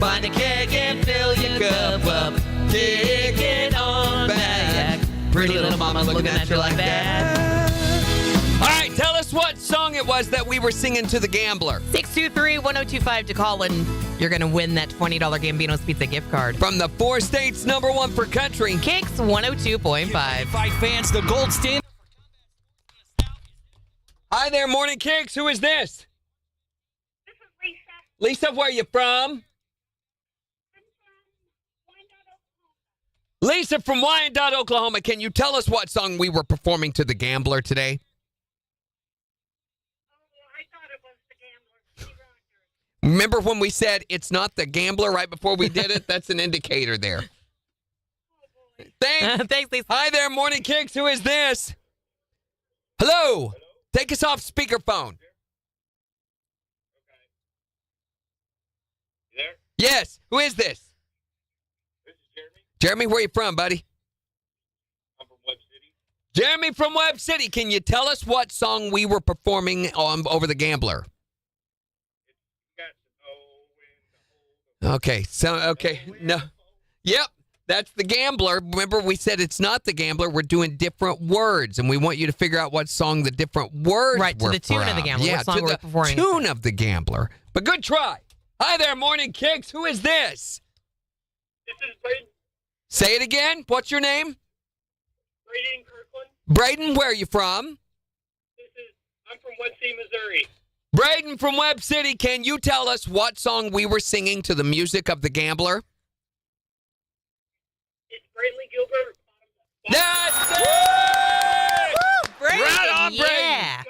Speaker 1: Find a keg and fill your cup up. Kick it on back. Pretty little mama looking at you like that. All right, tell us what song it was that we were singing to The Gambler.
Speaker 2: 623-1025 to call, and you're going to win that $20 Gambino's Pizza gift card.
Speaker 1: From the four states number one for country.
Speaker 2: KIX 102.5.
Speaker 10: Fight fans, the gold standard.
Speaker 1: Hi there, Morning KIX. Who is this?
Speaker 3: This is Lisa.
Speaker 1: Lisa, where are you from? Lisa from Wyandotte, Oklahoma. Can you tell us what song we were performing to The Gambler today?
Speaker 3: I thought it was The Gambler.
Speaker 1: Remember when we said it's not The Gambler right before we did it? That's an indicator there. Thanks.
Speaker 2: Thanks, Lisa.
Speaker 1: Hi there, Morning KIX. Who is this? Hello. Take us off speakerphone.
Speaker 5: You there?
Speaker 1: Yes. Who is this?
Speaker 5: This is Jeremy.
Speaker 1: Jeremy, where you from, buddy?
Speaker 5: I'm from Web City.
Speaker 1: Jeremy from Web City, can you tell us what song we were performing on Over the Gambler? Okay, no. Yep, that's the Gambler. Remember, we said it's not the Gambler. We're doing different words, and we want you to figure out what song the different words
Speaker 2: Right, to
Speaker 1: were
Speaker 2: the tune of the
Speaker 1: from.
Speaker 2: Gambler.
Speaker 1: Yeah,
Speaker 2: What song
Speaker 1: to
Speaker 2: we're
Speaker 1: the
Speaker 2: performing.
Speaker 1: tune of the Gambler. But good try. Hi there, Morning Kicks. Who is this?
Speaker 5: This is Braden.
Speaker 1: Say it again. What's your name?
Speaker 5: Braden Kirkland.
Speaker 1: Braden, where are you from?
Speaker 5: I'm from Web City, Missouri.
Speaker 1: Braden from Web City, can you tell us what song we were singing to the music of the Gambler?
Speaker 5: It's Brantley Gilbert.
Speaker 1: That's it!
Speaker 2: Woo, Braden,
Speaker 1: Right on, Braden.
Speaker 2: yeah.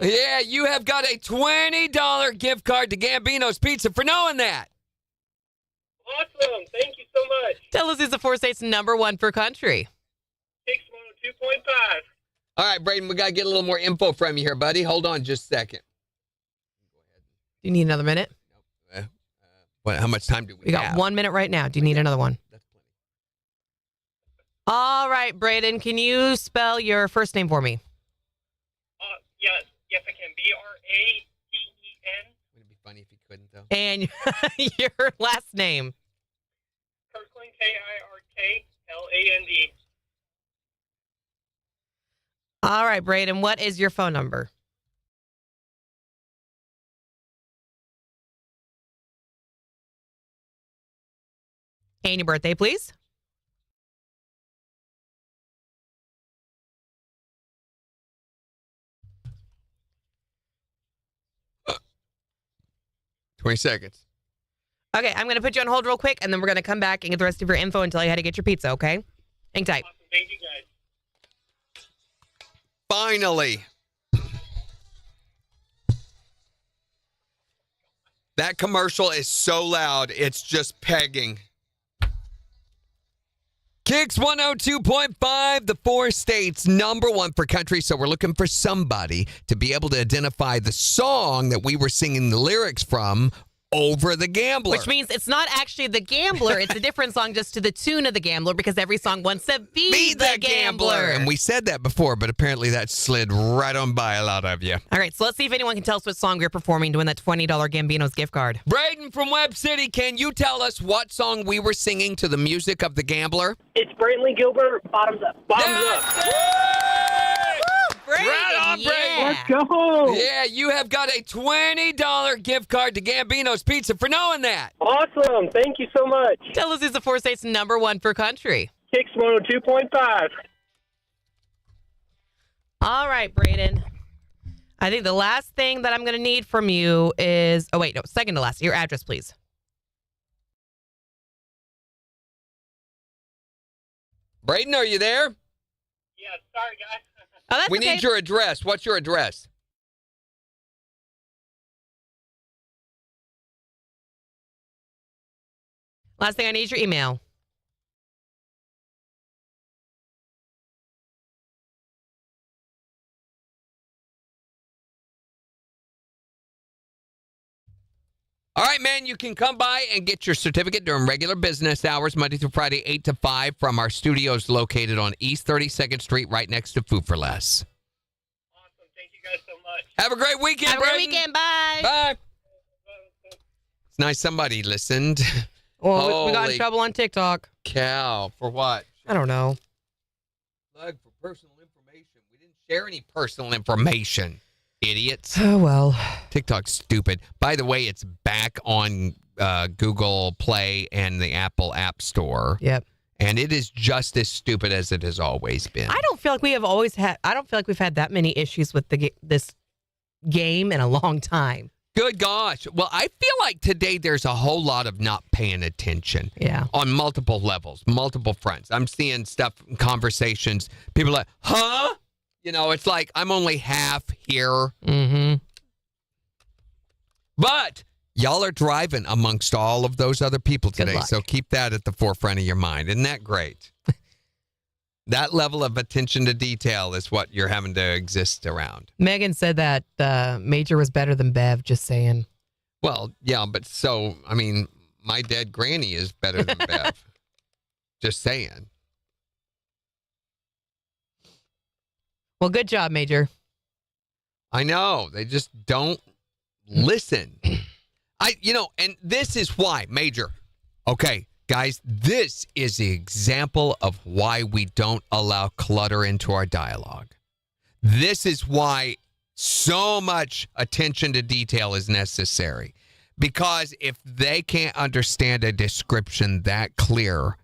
Speaker 1: Yeah, you have got a $20 gift card to Gambino's Pizza for knowing that.
Speaker 5: Awesome. Thank you so much.
Speaker 2: Tell us who's the 4 states 1 for country.
Speaker 5: KIX 102.5.
Speaker 1: All right, Braden, we got to get a little more info from you here, buddy. Hold on just a second.
Speaker 2: Do you need another minute?
Speaker 1: How much time do we
Speaker 2: We got
Speaker 1: have?
Speaker 2: 1 minute right now. Do you need another one?
Speaker 1: That's plenty.
Speaker 2: All right, Braden, can you spell your first name for me?
Speaker 5: Yes, I can. B-R-A-D-E-N.
Speaker 1: Would it be funny if you couldn't, though?
Speaker 2: And your last name.
Speaker 5: Kirkland, Kirkland.
Speaker 2: All right, Braden, what is your phone number? And your birthday, please.
Speaker 1: Uh, 20 seconds.
Speaker 2: Okay, I'm going to put you on hold real quick, and then we're going to come back and get the rest of your info and tell you how to get your pizza, okay? Hang tight.
Speaker 5: Awesome. Thank you, guys.
Speaker 1: Finally. That commercial is so loud, it's just pegging. KIX 102.5, the 4 states #1 for country. So we're looking for somebody to be able to identify the song that we were singing the lyrics from Over the Gambler.
Speaker 2: Which means it's not actually The Gambler. It's a different song just to the tune of The Gambler because every song wants to be The Gambler.
Speaker 1: And we said that before, but apparently that slid right on by a lot of you.
Speaker 2: All right, so let's see if anyone can tell us what song we're performing to win that $20 Gambino's gift card.
Speaker 1: Braden from Web City, can you tell us what song we were singing to the music of the Gambler?
Speaker 5: It's Brantley Gilbert. Bottoms up. Bottoms up.
Speaker 2: Braden,
Speaker 1: Right on, Braden.
Speaker 2: yeah.
Speaker 5: Go.
Speaker 1: Yeah, you have got a $20 gift card to Gambino's Pizza for knowing that.
Speaker 5: Awesome. Thank you so much.
Speaker 2: Tell us who's the 4 states #1 for country.
Speaker 5: KIX 102.5.
Speaker 2: All right, Braden. I think the last thing that I'm going to need from you is, oh, wait, no, second to last, your address, please.
Speaker 1: Braden, are you there?
Speaker 5: Yeah, sorry, guys.
Speaker 2: Oh, that's
Speaker 1: We
Speaker 2: okay.
Speaker 1: need your address. What's your address?
Speaker 2: Last thing I need is your email.
Speaker 1: All right, man, you can come by and get your certificate during regular business hours, Monday through Friday, 8 to 5, from our studios located on East 32nd Street, right next to Food for Less.
Speaker 5: Awesome. Thank you guys so much.
Speaker 1: Have a great weekend,
Speaker 2: Have a great
Speaker 1: Braden.
Speaker 2: weekend. Bye.
Speaker 1: Bye. It's nice somebody listened.
Speaker 2: Well, we got in
Speaker 1: Holy
Speaker 2: trouble on TikTok.
Speaker 1: cow. For what?
Speaker 2: I don't know.
Speaker 1: Plug for personal information. We didn't share any personal information, idiots.
Speaker 2: Oh, well.
Speaker 1: TikTok's stupid. By the way, it's back on Google Play and the Apple App Store.
Speaker 2: Yep.
Speaker 1: And it is just as stupid as it has always been.
Speaker 2: I don't feel like I don't feel like we've had that many issues with this game in a long time.
Speaker 1: Good gosh. Well, I feel like today there's a whole lot of not paying attention.
Speaker 2: Yeah.
Speaker 1: On multiple levels, multiple fronts. I'm seeing stuff, conversations, people are like, huh? You know, it's like I'm only half here.
Speaker 2: Mm-hmm.
Speaker 1: But y'all are driving amongst all of those other people
Speaker 2: Good
Speaker 1: today.
Speaker 2: luck.
Speaker 1: So keep that at the forefront of your mind. Isn't that great? That level of attention to detail is what you're having to exist around.
Speaker 2: Megan said that Major was better than Bev, just saying.
Speaker 1: Well, yeah, but so, I mean, my dead granny is better than Bev. Just saying.
Speaker 2: Well, good job, Major.
Speaker 1: I know. They just don't listen. And this is why, Major. Okay, guys, this is the example of why we don't allow clutter into our dialogue. This is why so much attention to detail is necessary. Because if they can't understand a description that clear,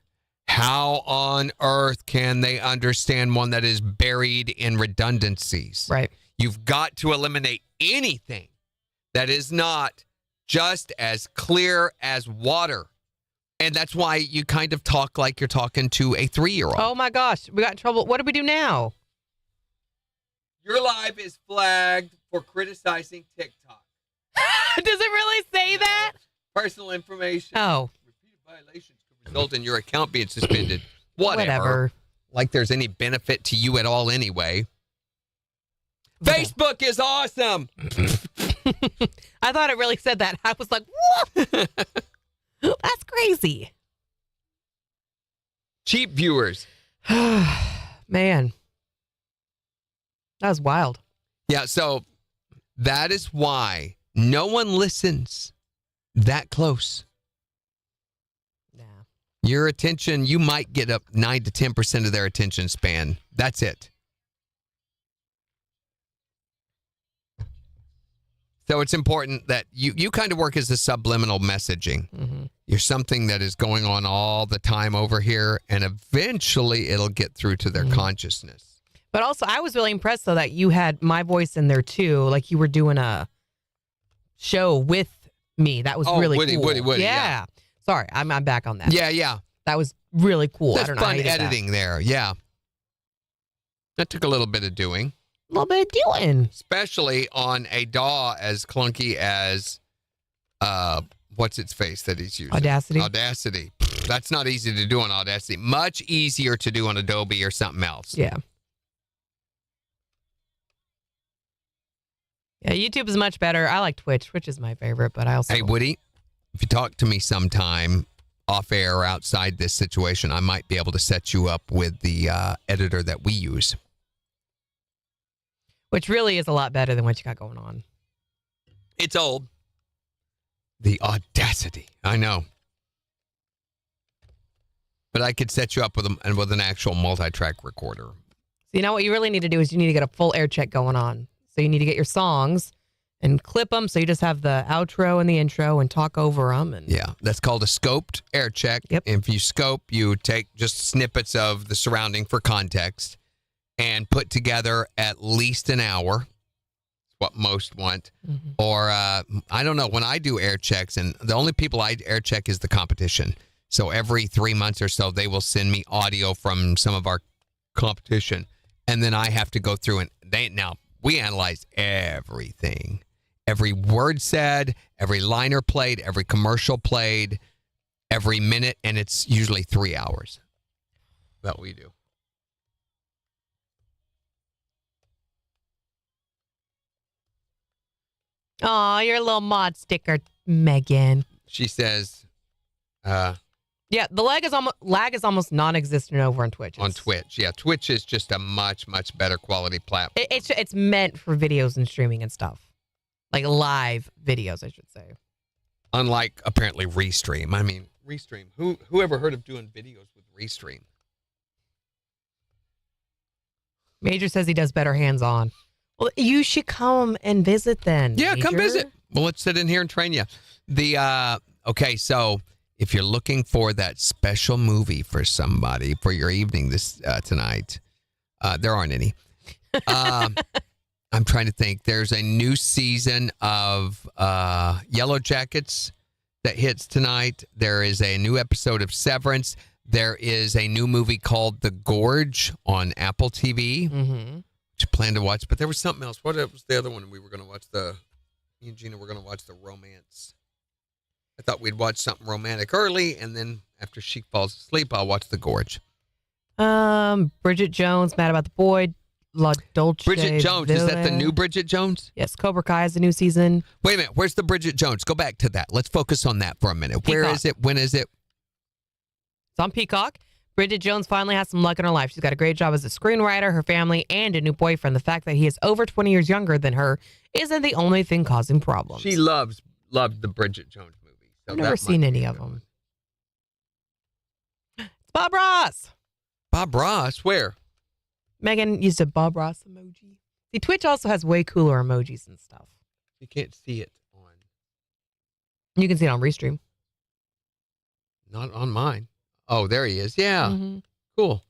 Speaker 1: how on earth can they understand one that is buried in redundancies?
Speaker 2: Right.
Speaker 1: You've got to eliminate anything that is not just as clear as water. And that's why you kind of talk like you're talking to a 3-year-old.
Speaker 2: Oh, my gosh. We got in trouble. What do we do now?
Speaker 1: Your live is flagged for criticizing TikTok.
Speaker 2: Does it really say that?
Speaker 1: Personal information.
Speaker 2: Oh.
Speaker 1: Repeated violations could result in your account being suspended.
Speaker 2: Whatever.
Speaker 1: Like there's any benefit to you at all anyway. Facebook is awesome.
Speaker 2: I thought it really said that. I was like, what? That's crazy.
Speaker 1: Cheap viewers.
Speaker 2: Man. That was wild.
Speaker 1: Yeah, so that is why no one listens that close.
Speaker 2: Yeah.
Speaker 1: Your attention, you might get up 9 to 10% of their attention span. That's it. So it's important that you kind of work as a subliminal messaging.
Speaker 2: Mm-hmm.
Speaker 1: You're something that is going on all the time over here, and eventually it'll get through to their consciousness.
Speaker 2: But also, I was really impressed, though, that you had my voice in there, too. Like you were doing a show with me. That was really cool.
Speaker 1: Woody,
Speaker 2: yeah. Sorry, I'm back on that.
Speaker 1: Yeah.
Speaker 2: That was really cool.
Speaker 1: That's
Speaker 2: I don't know
Speaker 1: fun
Speaker 2: how you did
Speaker 1: editing there, yeah. That took a little bit of doing.
Speaker 2: A little bit of doing.
Speaker 1: Especially on a DAW as clunky as, what's its face that he's using? Audacity. That's not easy to do on Audacity. Much easier to do on Adobe or something else.
Speaker 2: Yeah. Yeah, YouTube is much better. I like Twitch. Twitch is my favorite, but I also...
Speaker 1: Hey, Woody, if you talk to me sometime off air or outside this situation, I might be able to set you up with the editor that we use.
Speaker 2: Which really is a lot better than what you got going on.
Speaker 1: It's old. The Audacity. I know. But I could set you up with an actual multi-track recorder.
Speaker 2: So you know what you really need to do is you need to get a full air check going on. So you need to get your songs and clip them so you just have the outro and the intro and talk over them. And
Speaker 1: yeah, that's called a scoped air check.
Speaker 2: Yep.
Speaker 1: If you scope, you take just snippets of the surrounding for context and put together at least an hour. What most want.
Speaker 2: Mm-hmm.
Speaker 1: Or I don't know, when I do air checks, and the only people I air check is the competition. So every 3 months or so, they will send me audio from some of our competition. And then I have to go through and we analyze everything. Every word said, every liner played, every commercial played, every minute, and it's usually 3 hours that we do.
Speaker 2: oh, you're a little mod sticker, Megan.
Speaker 1: She says,
Speaker 2: yeah, the lag is almost non-existent over on Twitch.
Speaker 1: on Twitch. Yeah, Twitch is just a much, much better quality platform.
Speaker 2: It's meant for videos and streaming and stuff. Like live videos, I should say.
Speaker 1: Unlike, apparently, Restream. I mean, Restream. Who ever heard of doing videos with Restream?
Speaker 2: Major says he does better hands-on. Well, you should come and visit then.
Speaker 1: Yeah,
Speaker 2: Major.
Speaker 1: come visit. Well, let's sit in here and train you. Okay, so if you're looking for that special movie for somebody for your evening tonight, there aren't any. I'm trying to think. There's a new season of Yellow Jackets that hits tonight. There is a new episode of Severance. There is a new movie called The Gorge on Apple TV, which I plan to watch. But there was something else. What was the other one we were going to watch? Me and Gina were going to watch the romance. I thought we'd watch something romantic early, and then after she falls asleep, I'll watch The Gorge.
Speaker 2: Bridget Jones, Mad About the Boy, La Dolce
Speaker 1: Bridget Jones,
Speaker 2: Villa.
Speaker 1: is that the new Bridget Jones?
Speaker 2: Yes, Cobra Kai is the new season.
Speaker 1: Wait a minute, where's the Bridget Jones? Go back to that. Let's focus on that for a minute.
Speaker 2: Peacock.
Speaker 1: Where is it? When is it?
Speaker 2: It's on Peacock. Bridget Jones finally has some luck in her life. She's got a great job as a screenwriter, her family, and a new boyfriend. The fact that he is over 20 years younger than her isn't the only thing causing problems.
Speaker 1: She loved the Bridget Jones movie. So
Speaker 2: I've never
Speaker 1: that
Speaker 2: seen
Speaker 1: might
Speaker 2: any
Speaker 1: be a
Speaker 2: of
Speaker 1: good
Speaker 2: them.
Speaker 1: one.
Speaker 2: It's Bob Ross.
Speaker 1: Bob Ross, where?
Speaker 2: Megan used a Bob Ross emoji. See, Twitch also has way cooler emojis and stuff.
Speaker 1: You can't see it on.
Speaker 2: You can see it on Restream.
Speaker 1: Not on mine. Oh, there he is. Yeah.
Speaker 2: Mm-hmm.
Speaker 1: Cool.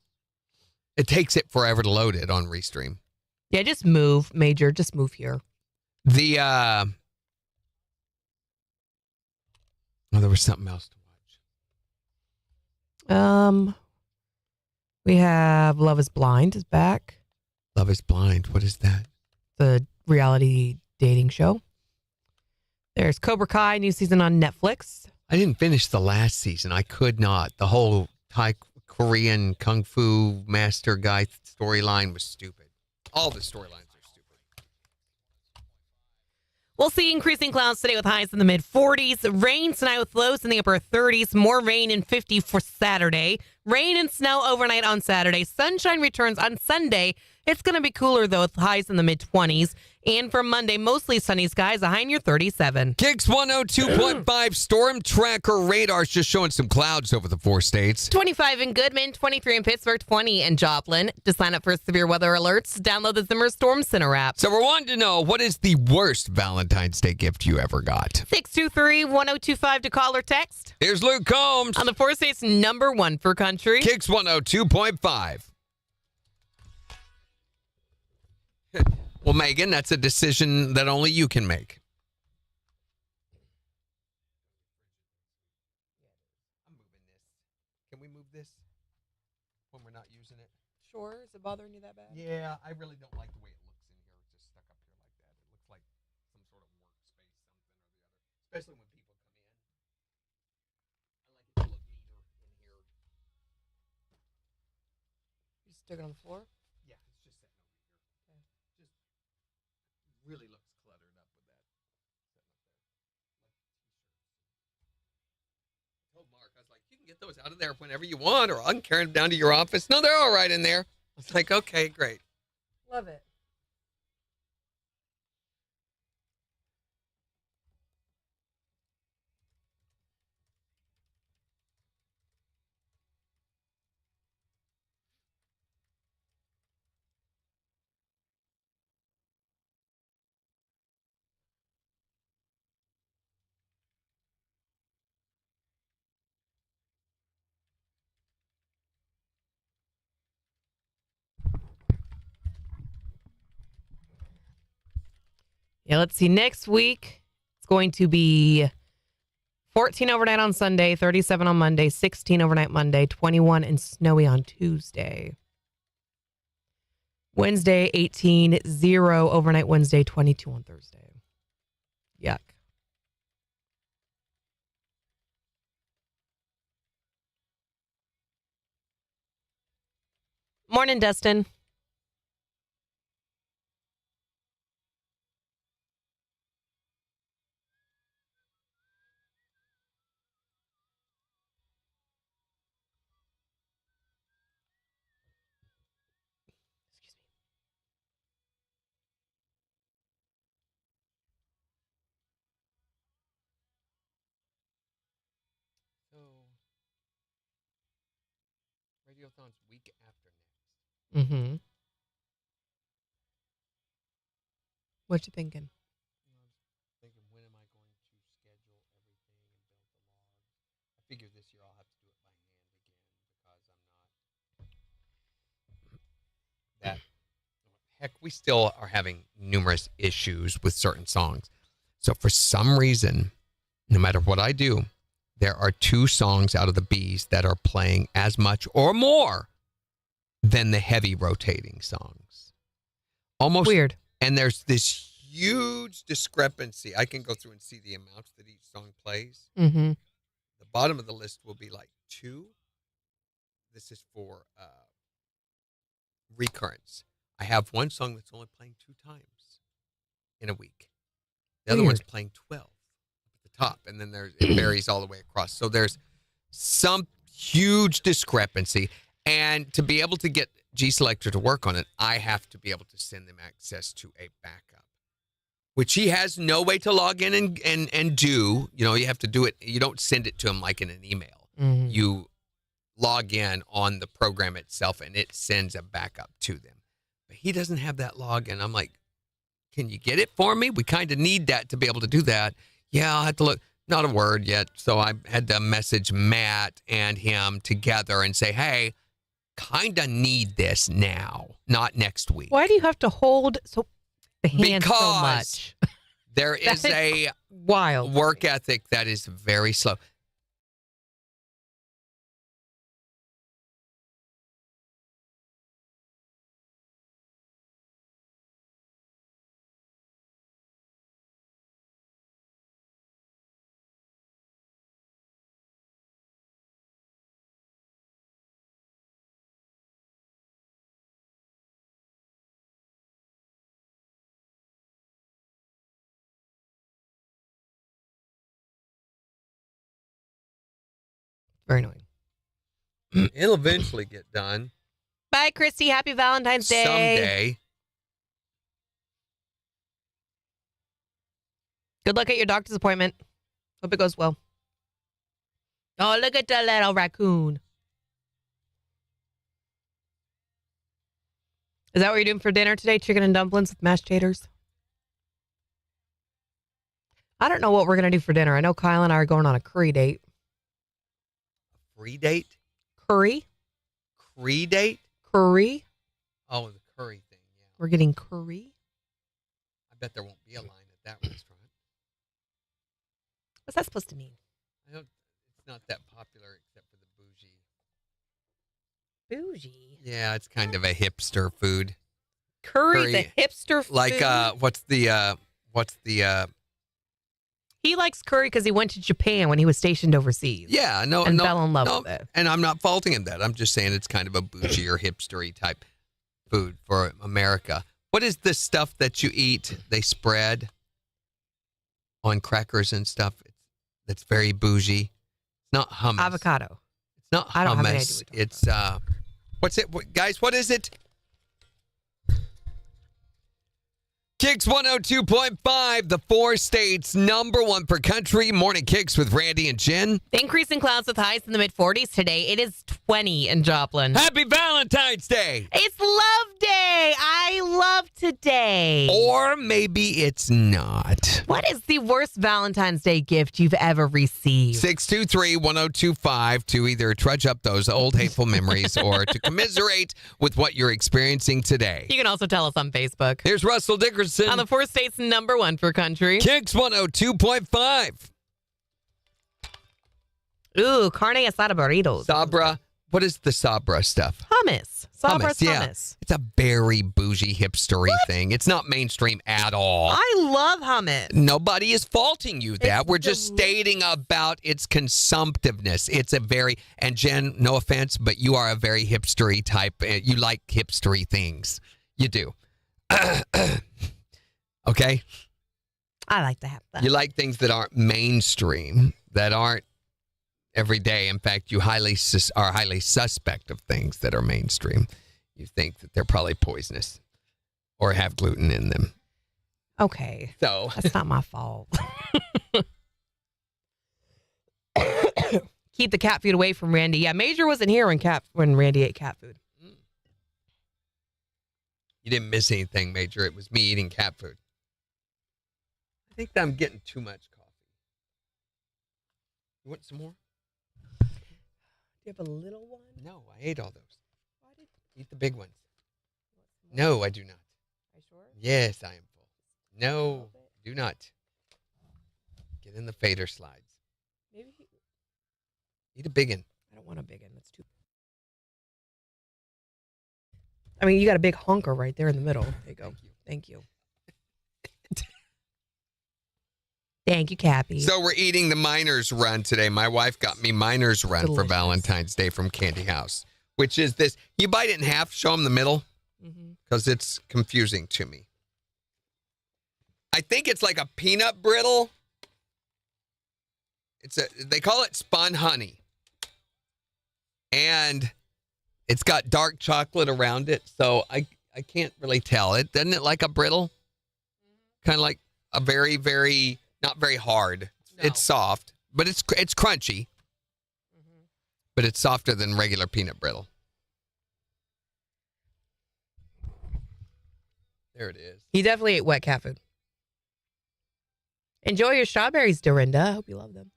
Speaker 1: It takes it forever to load it on Restream.
Speaker 2: Yeah, just move, Major. Just move here.
Speaker 1: The oh, there was something else to watch.
Speaker 2: We have Love is Blind is back.
Speaker 1: Love is Blind. What is that?
Speaker 2: The reality dating show. There's Cobra Kai, new season on Netflix.
Speaker 1: I didn't finish the last season. I could not. The whole Thai Korean kung fu master guy storyline was stupid. All the storylines are stupid.
Speaker 2: We'll see increasing clouds today with highs in the mid-40s. Rain tonight with lows in the upper 30s. More rain and 50 for Saturday. Rain and snow overnight on Saturday. Sunshine returns on Sunday. It's going to be cooler, though, with highs in the mid-20s. And for Monday, mostly sunny skies, a high near 37.
Speaker 1: KIX 102.5 storm tracker radars just showing some clouds over the 4 states.
Speaker 2: 25 in Goodman, 23 in Pittsburgh, 20 in Joplin. To sign up for severe weather alerts, download the Zimmer Storm Center app.
Speaker 1: So we're wanting to know, what is the worst Valentine's Day gift you ever got?
Speaker 2: 623-1025 to call or text.
Speaker 1: Here's Luke Combs.
Speaker 2: On the 4 states, number 1 for country.
Speaker 1: KIX 102.5. Well, Megan, that's a decision that only you can make. I'm moving this. Can we move this when we're not using it?
Speaker 2: Sure. Is it bothering you that bad?
Speaker 1: Yeah, I really don't like the way it looks in here. It's just stuck up here like that. It looks like some sort of workspace, something or the other. Especially when people come in. I like it to look neater in here.
Speaker 2: You stick it on the floor?
Speaker 1: Yeah, it's just sitting over here. Just really looks cluttered up with that. I told Mark, I was like, you can get those out of there whenever you want, or I can carry them down to your office. No, they're all right in there. I was like, okay, great.
Speaker 2: Love it. Yeah, let's see. Next week, it's going to be 14 overnight on Sunday, 37 on Monday, 16 overnight Monday, 21 and snowy on Tuesday. Wednesday, 18, 0 overnight Wednesday, 22 on Thursday. Yuck. Morning, Dustin.
Speaker 1: So, Radiothon's week after next.
Speaker 2: Mm-hmm. What you thinking?
Speaker 1: Thinking, when am I going to schedule everything and build the log? I figure this year I'll have to do it by hand again because I'm not that. Heck, we still are having numerous issues with certain songs. So for some reason, no matter what I do, there are 2 songs out of the B's that are playing as much or more than the heavy rotating songs. Almost
Speaker 2: weird.
Speaker 1: And there's this huge discrepancy. I can go through and see the amounts that each song plays.
Speaker 2: Mm-hmm.
Speaker 1: The bottom of the list will be like 2. This is for recurrence. I have one song that's only playing 2 times in a week. The other one's playing 12 at the top, and then it varies all the way across. So there's some huge discrepancy. And to be able to get G Selector to work on it, I have to be able to send them access to a backup, which he has no way to log in and do. You know, you have to do it. You don't send it to him like in an email.
Speaker 2: Mhm.
Speaker 1: You log in on the program itself, and it sends a backup to them. But he doesn't have that login. I'm like, can you get it for me? We kind of need that to be able to do that. Yeah, I'll have to look. Not a word yet. So I had to message Matt and him together and say, hey, kind of need this now, not next week.
Speaker 2: Why do you have to hold the hand so much?
Speaker 1: There is a
Speaker 2: wild
Speaker 1: work ethic that is very slow.
Speaker 2: Very annoying.
Speaker 1: It'll eventually get done.
Speaker 2: Bye, Christy. Happy Valentine's Day.
Speaker 1: Someday.
Speaker 2: Good luck at your doctor's appointment. Hope it goes well. Oh, look at the little raccoon. Is that what you're doing for dinner today? Chicken and dumplings with mashed taters? I don't know what we're going to do for dinner. I know Kyle and I are going on a curry date.
Speaker 1: Free date?
Speaker 2: Curry?
Speaker 1: Cree date?
Speaker 2: Curry?
Speaker 1: Oh, the curry thing, yeah.
Speaker 2: We're getting curry?
Speaker 1: I bet there won't be a line at that restaurant.
Speaker 2: What's that supposed to mean?
Speaker 1: It's not that popular except for the bougie.
Speaker 2: Bougie?
Speaker 1: Yeah, it's kind of a hipster food.
Speaker 2: Curry's a hipster food?
Speaker 1: Like, what's the
Speaker 2: He likes curry because he went to Japan when he was stationed overseas.
Speaker 1: Yeah,
Speaker 2: and fell in love with it.
Speaker 1: And I'm not faulting him that. I'm just saying it's kind of a bougie or hipstery type food for America. What is this stuff that you eat? They spread on crackers and stuff. That's very bougie. It's not hummus.
Speaker 2: Avocado.
Speaker 1: It's not hummus.
Speaker 2: I don't have any idea what
Speaker 1: It's what's it, guys? What is it? KIX 102.5, the 4 states #1 per country. Morning KIX with Randy and Jen.
Speaker 2: Increasing clouds with highs in the mid-40s today. It is 20 in Joplin.
Speaker 1: Happy Valentine's Day.
Speaker 2: It's Love Day. I love today.
Speaker 1: Or maybe it's not.
Speaker 2: What is the worst Valentine's Day gift you've ever received?
Speaker 1: 623-1025 to either trudge up those old hateful memories or to commiserate with what you're experiencing today.
Speaker 2: You can also tell us on Facebook.
Speaker 1: Here's Russell Dickerson.
Speaker 2: On the 4 states #1 per country.
Speaker 1: KIX 102.5.
Speaker 2: Ooh, carne asada burritos.
Speaker 1: Sabra. What is the Sabra stuff?
Speaker 2: Hummus. Sabra's
Speaker 1: Yeah.
Speaker 2: hummus.
Speaker 1: It's a very bougie, hipstery thing. It's not mainstream at all.
Speaker 2: I love hummus.
Speaker 1: Nobody is faulting you that.
Speaker 2: It's
Speaker 1: We're just stating about its consumptiveness. It's a very, and Jen, no offense, but you are a very hipstery type. You like hipstery things. You do. Okay?
Speaker 2: I like to have that.
Speaker 1: You like things that aren't mainstream, that aren't every day. In fact, you are highly suspect of things that are mainstream. You think that they're probably poisonous or have gluten in them.
Speaker 2: Okay.
Speaker 1: So
Speaker 2: that's not my fault. Keep the cat food away from Randy. Yeah, Major wasn't here when Randy ate cat food.
Speaker 1: You didn't miss anything, Major. It was me eating cat food. I think that I'm getting too much coffee. You want some more?
Speaker 2: Do you have a little one?
Speaker 1: No, I ate all those. Eat the big ones. No, I do not.
Speaker 2: Are you sure?
Speaker 1: Yes, I am full. No, do not. Get in the fader slides.
Speaker 2: Maybe
Speaker 1: Eat a big one.
Speaker 2: I don't want a big one. That's too. I mean, you got a big honker right there in the middle. There you go. Thank you. Thank you, Cappy.
Speaker 1: So we're eating the Miners Run today. My wife got me Miners Run for
Speaker 2: Delicious.
Speaker 1: Valentine's Day from Candy House, which is this. You bite it in half, show them the middle, because it's confusing to me. I think it's like a peanut brittle. They call it spun honey. and it's got dark chocolate around it, so I can't really tell. It doesn't it like a brittle, kind of like a very, very not very hard.
Speaker 2: No.
Speaker 1: It's soft, but it's crunchy, but it's softer than regular peanut brittle. There it is.
Speaker 2: He definitely ate wet cat food. Enjoy your strawberries, Dorinda. I hope you love them.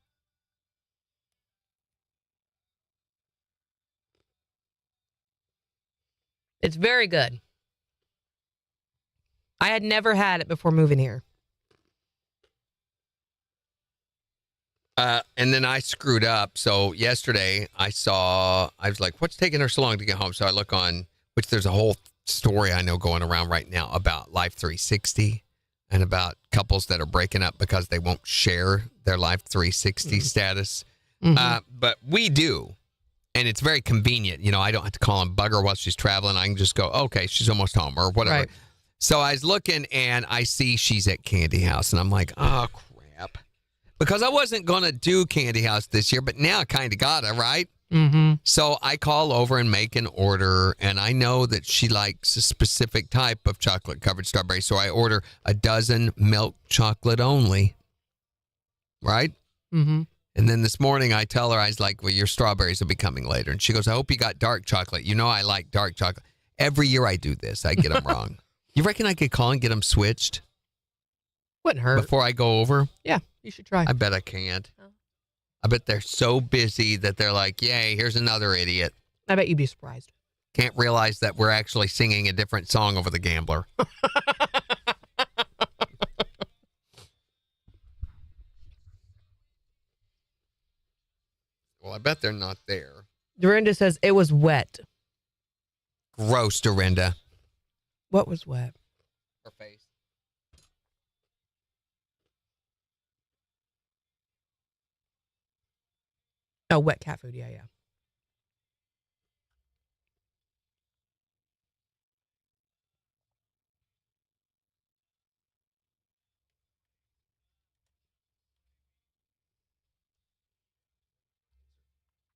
Speaker 2: It's very good. I had never had it before moving here.
Speaker 1: And then I screwed up. So yesterday I was like, what's taking her so long to get home? So I look on, which there's a whole story I know going around right now about Life 360 and about couples that are breaking up because they won't share their Life 360 status. But we do. And it's very convenient. You know, I don't have to call and bug her while she's traveling. I can just go, okay, she's almost home or whatever.
Speaker 2: Right.
Speaker 1: So I was looking and I see she's at Candy House and I'm like, oh, crap. Because I wasn't going to do Candy House this year, but now I kind of got to, right?
Speaker 2: Mm-hmm.
Speaker 1: So I call over and make an order, and I know that she likes a specific type of chocolate-covered strawberry, so I order a dozen milk chocolate only, right?
Speaker 2: Mm-hmm.
Speaker 1: And then this morning I tell her, I was like, well, your strawberries will be coming later. And she goes, I hope you got dark chocolate. You know I like dark chocolate. Every year I do this. I get them wrong. You reckon I could call and get them switched?
Speaker 2: Wouldn't hurt.
Speaker 1: Before I go over?
Speaker 2: Yeah, you should try.
Speaker 1: I bet I can't.
Speaker 2: Oh.
Speaker 1: I bet they're so busy that they're like, yay, here's another idiot.
Speaker 2: I bet you'd be surprised.
Speaker 1: Can't realize that we're actually singing a different song over the Gambler. Well, I bet they're not there.
Speaker 2: Dorinda says it was wet.
Speaker 1: Gross, Dorinda.
Speaker 2: What was wet?
Speaker 1: Her face.
Speaker 2: Oh, wet cat food. Yeah.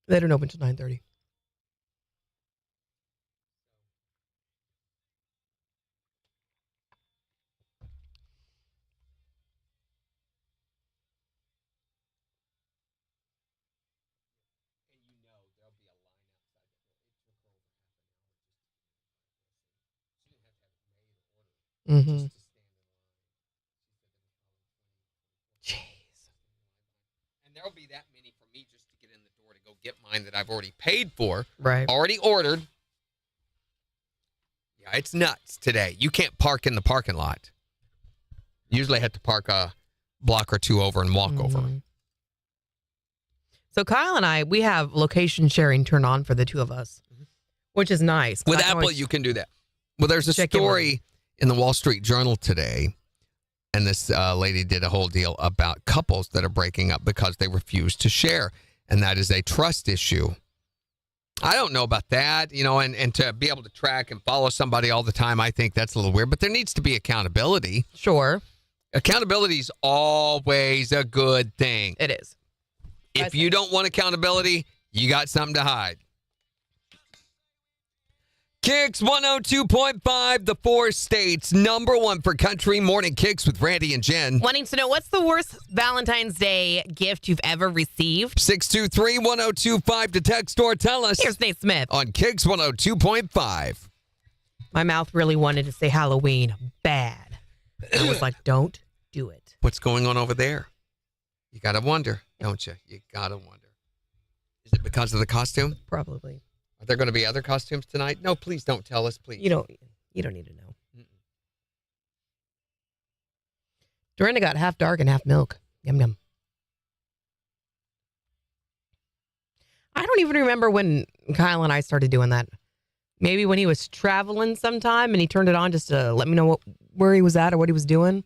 Speaker 2: They don't open till 9:30. Mm-hmm. Jeez.
Speaker 1: And there'll be that many for me just to get in the door to go get mine that I've already paid for.
Speaker 2: Right.
Speaker 1: Already ordered. Yeah, it's nuts today. You can't park in the parking lot. Usually I have to park a block or two over and walk over.
Speaker 2: So Kyle and I, we have location sharing turned on for the two of us, which is nice.
Speaker 1: With Apple, you can do that. Well, there's a story in the Wall Street Journal today, and this lady did a whole deal about couples that are breaking up because they refuse to share, and that is a trust issue. I don't know about that, you know, and to be able to track and follow somebody all the time, I think that's a little weird, but there needs to be accountability.
Speaker 2: Sure.
Speaker 1: Accountability is always a good thing.
Speaker 2: It is.
Speaker 1: If you don't want accountability, you got something to hide. KIX 102.5, the 4 states, #1 for country morning KIX with Randy and Jen.
Speaker 2: Wanting to know what's the worst Valentine's Day gift you've ever received?
Speaker 1: 623-1025 to text or tell us.
Speaker 2: Here's Nate Smith
Speaker 1: on KIX 102.5.
Speaker 2: My mouth really wanted to say Halloween bad. I was like, don't do it.
Speaker 1: What's going on over there? You got to wonder, don't you? You got to wonder. Is it because of the costume?
Speaker 2: Probably.
Speaker 1: Are there going to be other costumes tonight? No, please don't tell us, please.
Speaker 2: You don't need to know. Dorinda got half dark and half milk. Yum, yum. I don't even remember when Kyle and I started doing that. Maybe when he was traveling sometime and he turned it on just to let me know where he was at or what he was doing.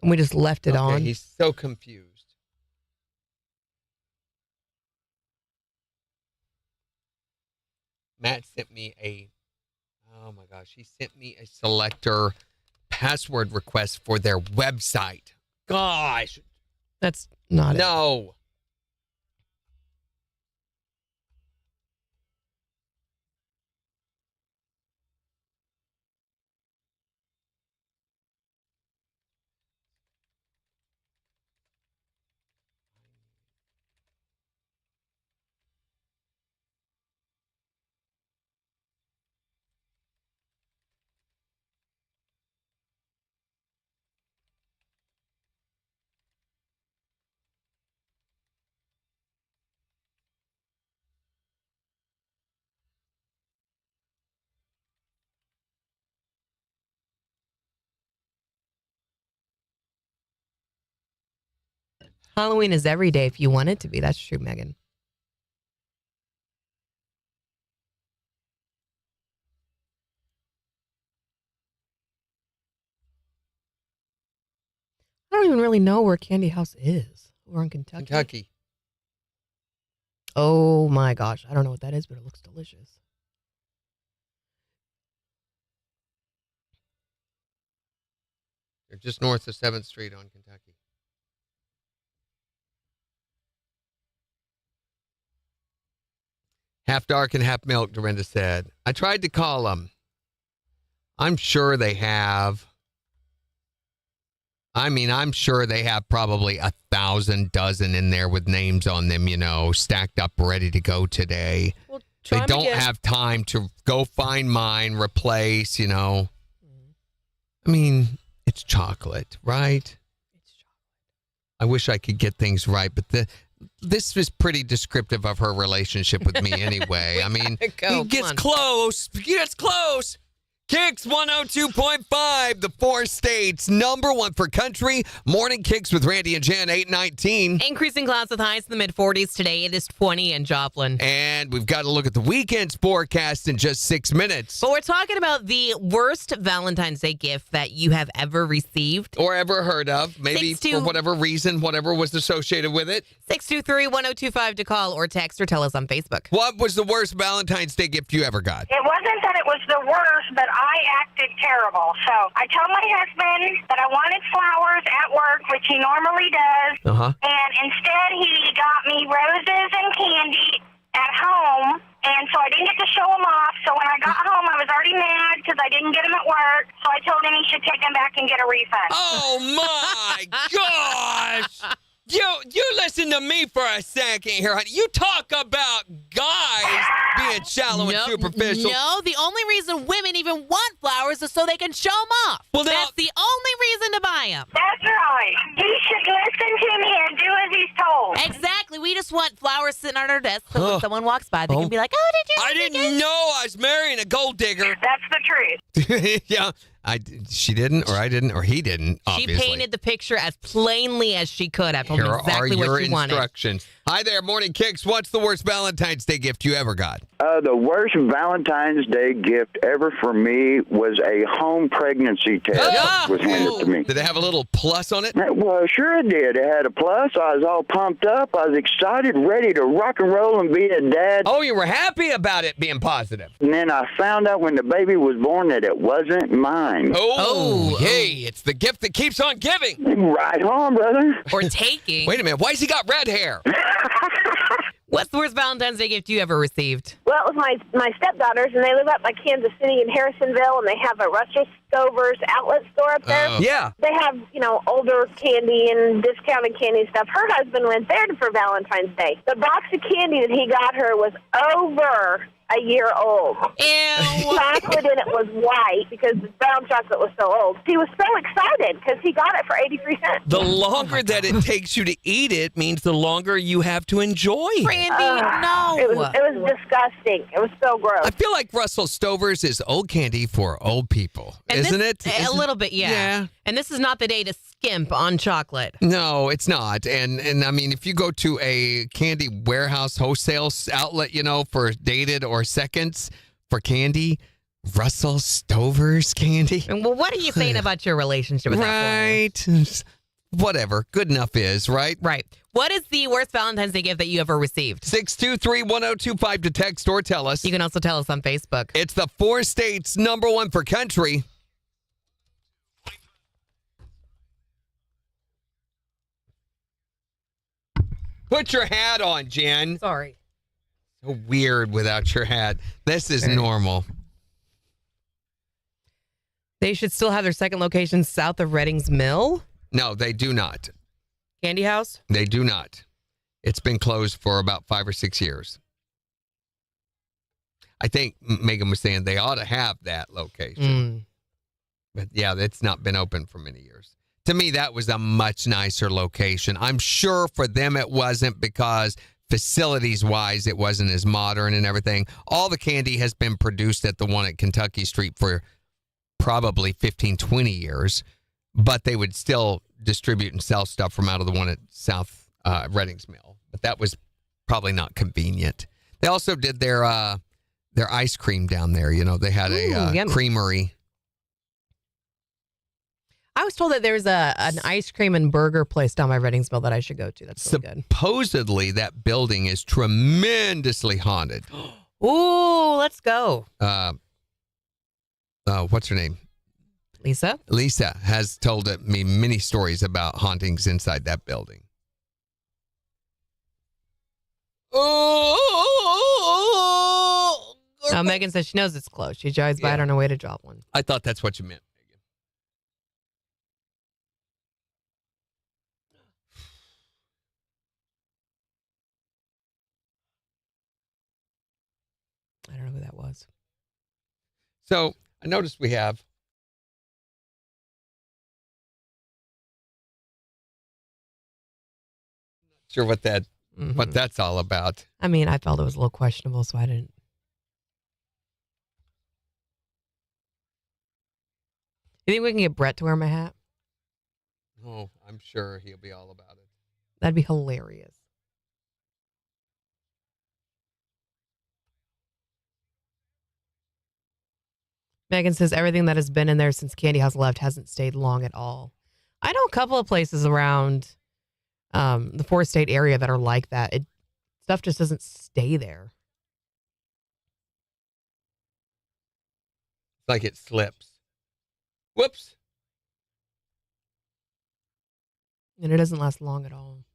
Speaker 2: And we just left it on.
Speaker 1: He's so confused. Matt sent me oh my gosh, he sent me a selector password request for their website. Gosh.
Speaker 2: That's not it.
Speaker 1: No.
Speaker 2: Halloween is every day if you want it to be. That's true, Megan. I don't even really know where Candy House is. We're in Kentucky.
Speaker 1: Kentucky.
Speaker 2: Oh my gosh. I don't know what that is, but it looks delicious.
Speaker 1: They're just north of 7th Street on Kentucky. Half dark and half milk, Dorinda said. I tried to call them. I'm sure they have. I'm sure they have probably 1,000 dozen in there with names on them, stacked up, ready to go today. Well, they don't have time to go find mine, replace, I mean, it's chocolate, right? It's chocolate. I wish I could get things right, but this is pretty descriptive of her relationship with me anyway. He gets close. He gets close. KIX 102.5, the 4 states, number 1 for country. Morning KIX with Randy and Jen, 8:19.
Speaker 2: Increasing clouds with highs in the mid-40s today. It is 20 in Joplin.
Speaker 1: And we've got to look at the weekend's forecast in just 6 minutes.
Speaker 2: But we're talking about the worst Valentine's Day gift that you have ever received.
Speaker 1: Or ever heard of. Maybe for whatever reason, whatever was associated with it.
Speaker 2: 623-1025 to call or text or tell us on Facebook.
Speaker 1: What was the worst Valentine's Day gift you ever got?
Speaker 3: It wasn't that it was the worst, but I acted terrible. So I told my husband that I wanted flowers at work, which he normally does. And instead he got me roses and candy at home. And so I didn't get to show them off. So when I got home, I was already mad because I didn't get them at work. So I told him he should take them back and get a refund.
Speaker 1: Oh, my gosh. You listen to me for a second here, honey. You talk about guys being shallow and superficial.
Speaker 2: No, the only reason women even want flowers is so they can show them off. Well, that's the only reason to buy them.
Speaker 3: That's right. He should listen to me and do as he's told.
Speaker 2: Exactly. We just want flowers sitting on our desk so when someone walks by, they can be like, oh, did you?
Speaker 1: I didn't know I was marrying a gold digger.
Speaker 3: That's the truth.
Speaker 1: Yeah. She didn't, or I didn't, or he didn't, obviously.
Speaker 2: She painted the picture as plainly as she could. I told
Speaker 1: Here
Speaker 2: him exactly
Speaker 1: are
Speaker 2: what
Speaker 1: your
Speaker 2: she wanted.
Speaker 1: instructions. Hi there, Morning KIX. What's the worst Valentine's Day gift you ever got?
Speaker 11: The worst Valentine's Day gift ever for me was a home pregnancy test was handed to me.
Speaker 1: Did it have a little plus on it?
Speaker 11: Well, sure it did. It had a plus. I was all pumped up. I was excited, ready to rock and roll and be a dad.
Speaker 1: Oh, you were happy about it being positive.
Speaker 11: And then I found out when the baby was born that it wasn't mine.
Speaker 1: Oh, hey, it's the gift that keeps on giving.
Speaker 11: Right on, brother.
Speaker 2: Or taking.
Speaker 1: Wait a minute. Why's he got red hair?
Speaker 2: What's the worst Valentine's Day gift you ever received?
Speaker 12: Well, it was my stepdaughters, and they live up by Kansas City in Harrisonville, and they have a Russell Stover's outlet store up there.
Speaker 1: Yeah.
Speaker 12: They have, older candy and discounted candy and stuff. Her husband went there for Valentine's Day. The box of candy that he got her was over a year old.
Speaker 2: Ew.
Speaker 12: Chocolate in it was white because the brown chocolate was so old. He was so excited because he got it for 83 cents.
Speaker 1: The longer that it takes you to eat it means the longer you have to enjoy.
Speaker 2: Randy, no.
Speaker 12: It was disgusting. It was so gross.
Speaker 1: I feel like Russell Stover's is old candy for old people, isn't it?
Speaker 2: A little bit, yeah. And this is not the day to skimp on chocolate.
Speaker 1: No, it's not. And I mean, if you go to a candy warehouse wholesale outlet, for dated or seconds for candy, Russell Stover's candy.
Speaker 2: Well, what are you saying about your relationship with that boy?
Speaker 1: Right. Whatever. Good enough is, right?
Speaker 2: Right. What is the worst Valentine's Day gift that you ever received?
Speaker 1: 623-1025 to text or tell us.
Speaker 2: You can also tell us on Facebook.
Speaker 1: It's the 4 states number 1 for country. Put your hat on, Jen.
Speaker 2: Sorry.
Speaker 1: So weird without your hat. This is normal.
Speaker 2: They should still have their second location south of Redding's Mill?
Speaker 1: No, they do not.
Speaker 2: Candy House?
Speaker 1: They do not. It's been closed for about 5 or 6 years. I think Megan was saying they ought to have that location. But yeah, it's not been open for many years. To me, that was a much nicer location. I'm sure for them it wasn't because facilities-wise it wasn't as modern and everything. All the candy has been produced at the one at Kentucky Street for probably 15, 20 years, but they would still distribute and sell stuff from out of the one at South Redding's Mill, but that was probably not convenient. They also did their ice cream down there. They had a creamery.
Speaker 2: I was told that there's an ice cream and burger place down by Redding's Mill that I should go to. That's really good.
Speaker 1: Supposedly, that building is tremendously haunted.
Speaker 2: Ooh, let's go.
Speaker 1: What's her name?
Speaker 2: Lisa?
Speaker 1: Lisa has told me many stories about hauntings inside that building. Oh,
Speaker 2: Megan says she knows it's closed. She drives by it on her way to drop one.
Speaker 1: I thought that's what you meant, Megan.
Speaker 2: I don't know who that was.
Speaker 1: So I noticed we have sure what that's all about.
Speaker 2: I mean, I felt it was a little questionable, so I didn't. You think we can get Brett to wear my hat?
Speaker 1: Oh, I'm sure he'll be all about it.
Speaker 2: That'd be hilarious. Megan says everything that has been in there since Candy House left hasn't stayed long at all. I know a couple of places around the four-state area that are like that. Stuff just doesn't stay there.
Speaker 1: It's like it slips. Whoops.
Speaker 2: And it doesn't last long at all.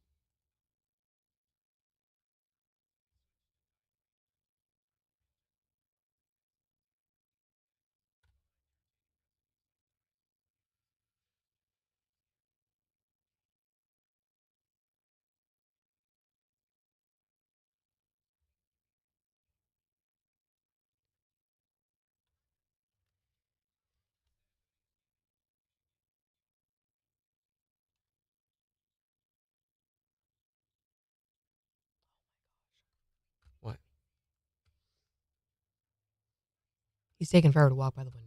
Speaker 1: What?
Speaker 2: He's taking forever to walk by the window.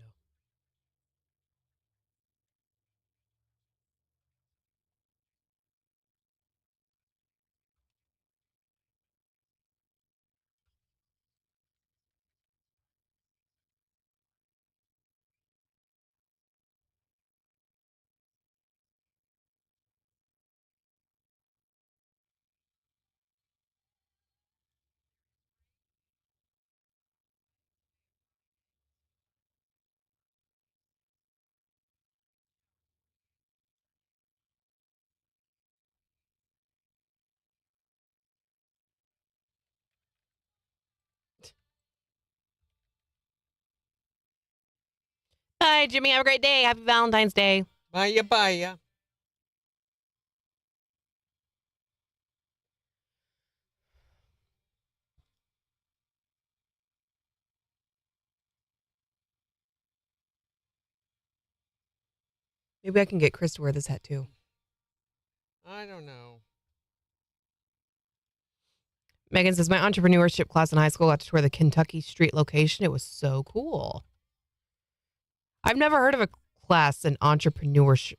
Speaker 2: Bye, Jimmy. Have a great day. Happy Valentine's Day.
Speaker 1: Bye, bye.
Speaker 2: Maybe I can get Chris to wear this hat too.
Speaker 1: I don't know.
Speaker 2: Megan says, my entrepreneurship class in high school got to tour the Kentucky Street location. It was so cool. I've never heard of a class, an entrepreneurship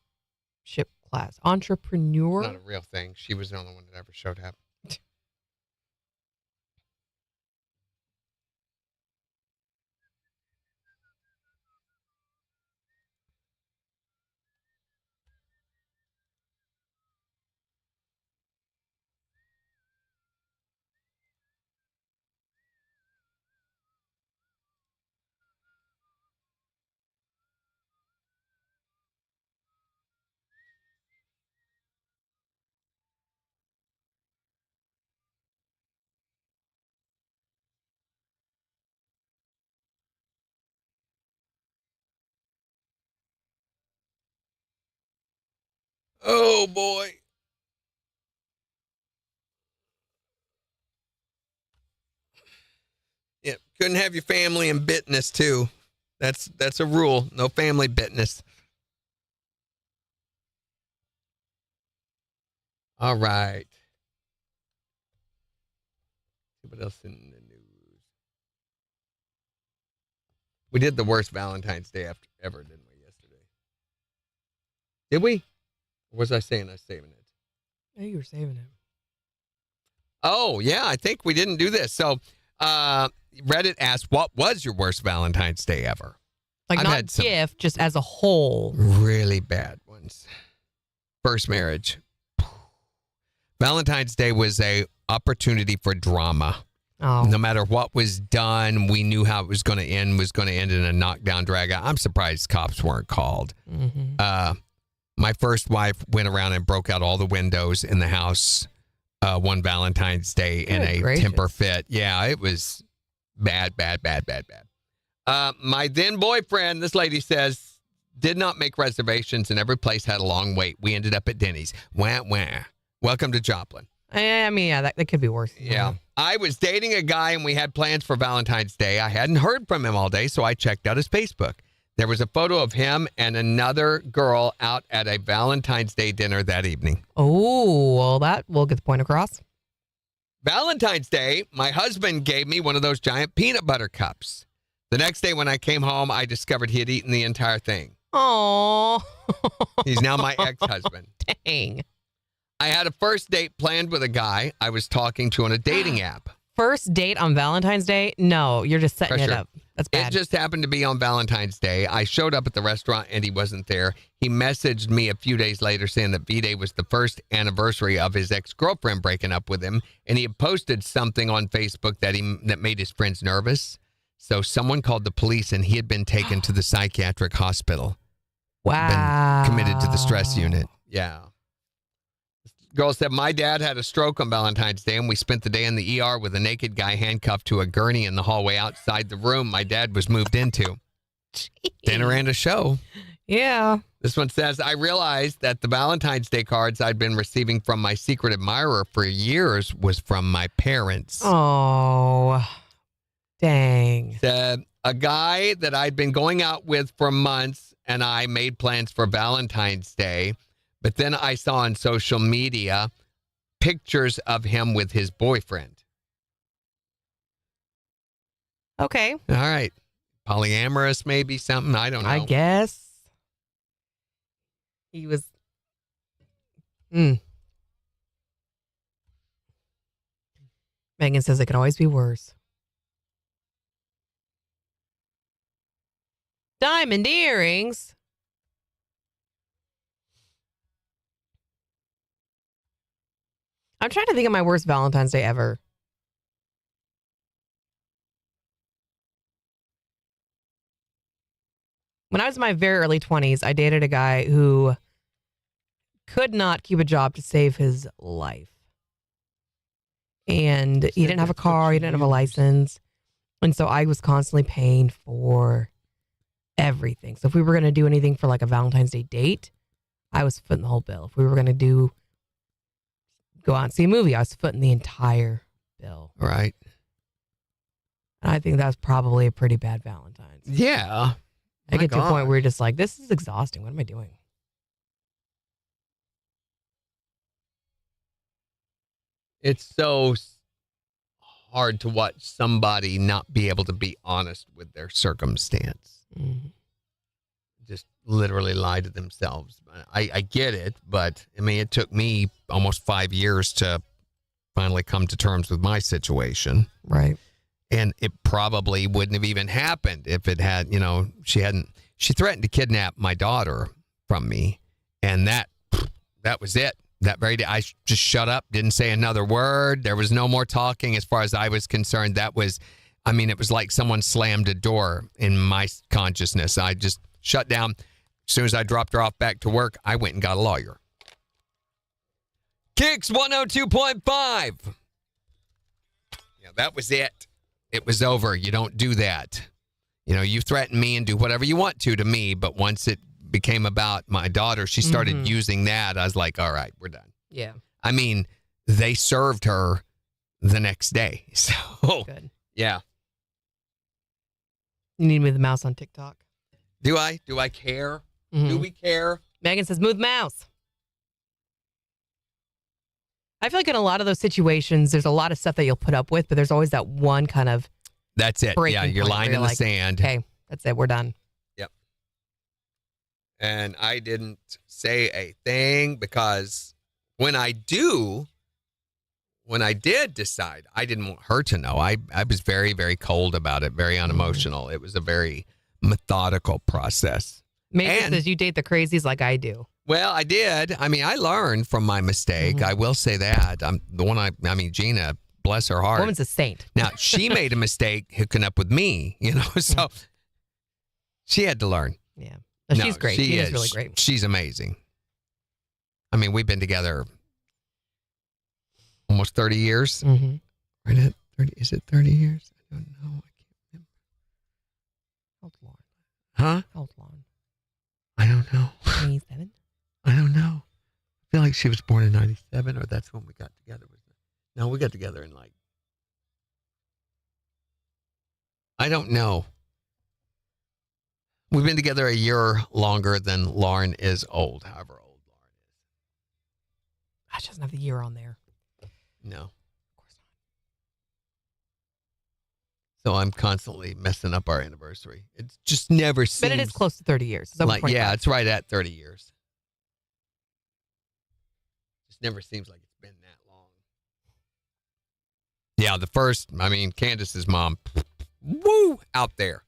Speaker 2: class. Entrepreneur?
Speaker 1: Not a real thing. She was the only one that ever showed up. Oh boy. Yeah, couldn't have your family in bitness too. That's a rule. No family bitness. All right. What else in the news? We did the worst Valentine's Day ever, didn't we, yesterday? Did we? Or was I saying I was saving it?
Speaker 2: I think you were saving it.
Speaker 1: Oh, yeah, I think we didn't do this. So Reddit asked, what was your worst Valentine's Day ever?
Speaker 2: Like
Speaker 1: I've
Speaker 2: not
Speaker 1: had some
Speaker 2: gift, just as a whole.
Speaker 1: really bad ones. First marriage. Valentine's Day was a opportunity for drama.
Speaker 2: Oh.
Speaker 1: No matter what was done, we knew how it was going to end in a knockdown, drag out. I'm surprised cops weren't called.
Speaker 2: Mm-hmm.
Speaker 1: My first wife went around and broke out all the windows in the house one Valentine's Day in a temper fit. Yeah, it was bad. My then boyfriend, this lady says, did not make reservations and every place had a long wait. We ended up at Denny's. Wah, wah. Welcome to Joplin.
Speaker 2: I mean, yeah, that could be worse.
Speaker 1: Yeah. I was dating a guy and we had plans for Valentine's Day. I hadn't heard from him all day, so I checked out his Facebook. There was a photo of him and another girl out at a Valentine's Day dinner that evening.
Speaker 2: Oh, well, that will get the point across.
Speaker 1: Valentine's Day, my husband gave me one of those giant peanut butter cups. The next day when I came home, I discovered he had eaten the entire thing.
Speaker 2: Oh.
Speaker 1: He's now my ex-husband.
Speaker 2: Dang.
Speaker 1: I had a first date planned with a guy I was talking to on a dating app.
Speaker 2: First date on Valentine's Day? No, you're just setting it up. That's bad.
Speaker 1: It just happened to be on Valentine's Day. I showed up at the restaurant and he wasn't there. He messaged me a few days later saying that V-Day was the first anniversary of his ex-girlfriend breaking up with him, and he had posted something on Facebook that made his friends nervous. So someone called the police and he had been taken to the psychiatric hospital.
Speaker 2: Wow.
Speaker 1: Been committed to the stress unit. Yeah. Girl said, my dad had a stroke on Valentine's Day, and we spent the day in the ER with a naked guy handcuffed to a gurney in the hallway outside the room my dad was moved into.
Speaker 2: Jeez.
Speaker 1: Dinner and a show.
Speaker 2: Yeah.
Speaker 1: This one says, I realized that the Valentine's Day cards I'd been receiving from my secret admirer for years was from my parents.
Speaker 2: Oh, dang.
Speaker 1: A guy that I'd been going out with for months, and I made plans for Valentine's Day. But then I saw on social media pictures of him with his boyfriend.
Speaker 2: Okay.
Speaker 1: All right. Polyamorous, maybe something. I don't know.
Speaker 2: I guess. He was. Megan says it could always be worse. Diamond earrings. I'm trying to think of my worst Valentine's Day ever. When I was in my very early 20s, I dated a guy who could not keep a job to save his life. And he didn't have a car, he didn't have a license. And so I was constantly paying for everything. So if we were going to do anything for like a Valentine's Day date, I was footing the whole bill. If we were going to go out and see a movie, I was footing the entire bill.
Speaker 1: Right.
Speaker 2: And I think that was probably a pretty bad Valentine's.
Speaker 1: Yeah.
Speaker 2: I get to a point where you're just like, this is exhausting. What am I doing?
Speaker 1: It's so hard to watch somebody not be able to be honest with their circumstance.
Speaker 2: Mm-hmm.
Speaker 1: Just literally lie to themselves. I get it, but I mean, it took me almost 5 years to finally come to terms with my situation.
Speaker 2: Right.
Speaker 1: And it probably wouldn't have even happened if it had, she threatened to kidnap my daughter from me. And that was it. That very day, I just shut up, didn't say another word. There was no more talking as far as I was concerned. It was like someone slammed a door in my consciousness. I just shut down. As soon as I dropped her off back to work, I went and got a lawyer. KIX 102.5. Yeah, that was it. It was over. You don't do that. You threaten me and do whatever you want to me, but once it became about my daughter, she started using that. I was like, all right, we're done.
Speaker 2: Yeah.
Speaker 1: I mean, they served her the next day. So,
Speaker 2: good.
Speaker 1: Yeah.
Speaker 2: You need to move the mouse on TikTok.
Speaker 1: Do I? Do I care? Do we care?
Speaker 2: Megan says, move the mouse. I feel like in a lot of those situations, there's a lot of stuff that you'll put up with, but there's always that one kind of
Speaker 1: That's it. Yeah, you're lying in the sand.
Speaker 2: Okay, that's it. We're done.
Speaker 1: Yep. And I didn't say a thing because when I do when I did decide, I didn't want her to know. I was very, very cold about it, very unemotional. It was a very methodical process.
Speaker 2: Maybe says you date the crazies like I do.
Speaker 1: Well, I did. I mean, I learned from my mistake. I will say that. Gina, bless her heart.
Speaker 2: Woman's a saint.
Speaker 1: Now, she made a mistake hooking up with me, so she had to learn.
Speaker 2: Yeah. No, she's great. She's really great.
Speaker 1: She's amazing. I mean, we've been together almost 30 years.
Speaker 2: Mm-hmm.
Speaker 1: Right at 30, is it 30 years? I don't know. I can't remember.
Speaker 2: How long?
Speaker 1: Huh?
Speaker 2: How long?
Speaker 1: I don't know.
Speaker 2: 27?
Speaker 1: I don't know. I feel like she was born in 97, or that's when we got together. No, we got together in I don't know. We've been together a year longer than Lauren is old, however old Lauren is.
Speaker 2: She doesn't have the year on there.
Speaker 1: No. Of course not. So I'm constantly messing up our anniversary. It just never seems.
Speaker 2: But it is close to 30 years. It's over 25.
Speaker 1: It's right at 30 years. Just never seems like it's been that long. Yeah, Candace's mom, woo, out there.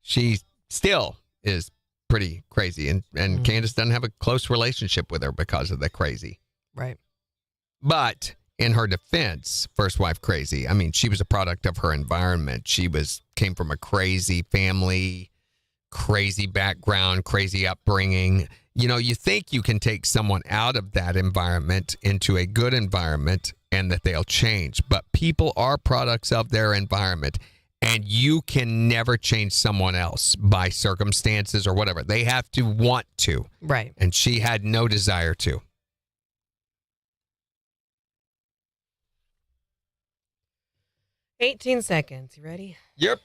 Speaker 1: She still is pretty crazy. And Candace doesn't have a close relationship with her because of the crazy.
Speaker 2: Right.
Speaker 1: But in her defense, first wife crazy. I mean, she was a product of her environment. She came from a crazy family, crazy background, crazy upbringing. You think you can take someone out of that environment into a good environment and that they'll change. But people are products of their environment. And you can never change someone else by circumstances or whatever. They have to want to.
Speaker 2: Right.
Speaker 1: And she had no desire to.
Speaker 2: 18 seconds. You ready?
Speaker 1: Yep.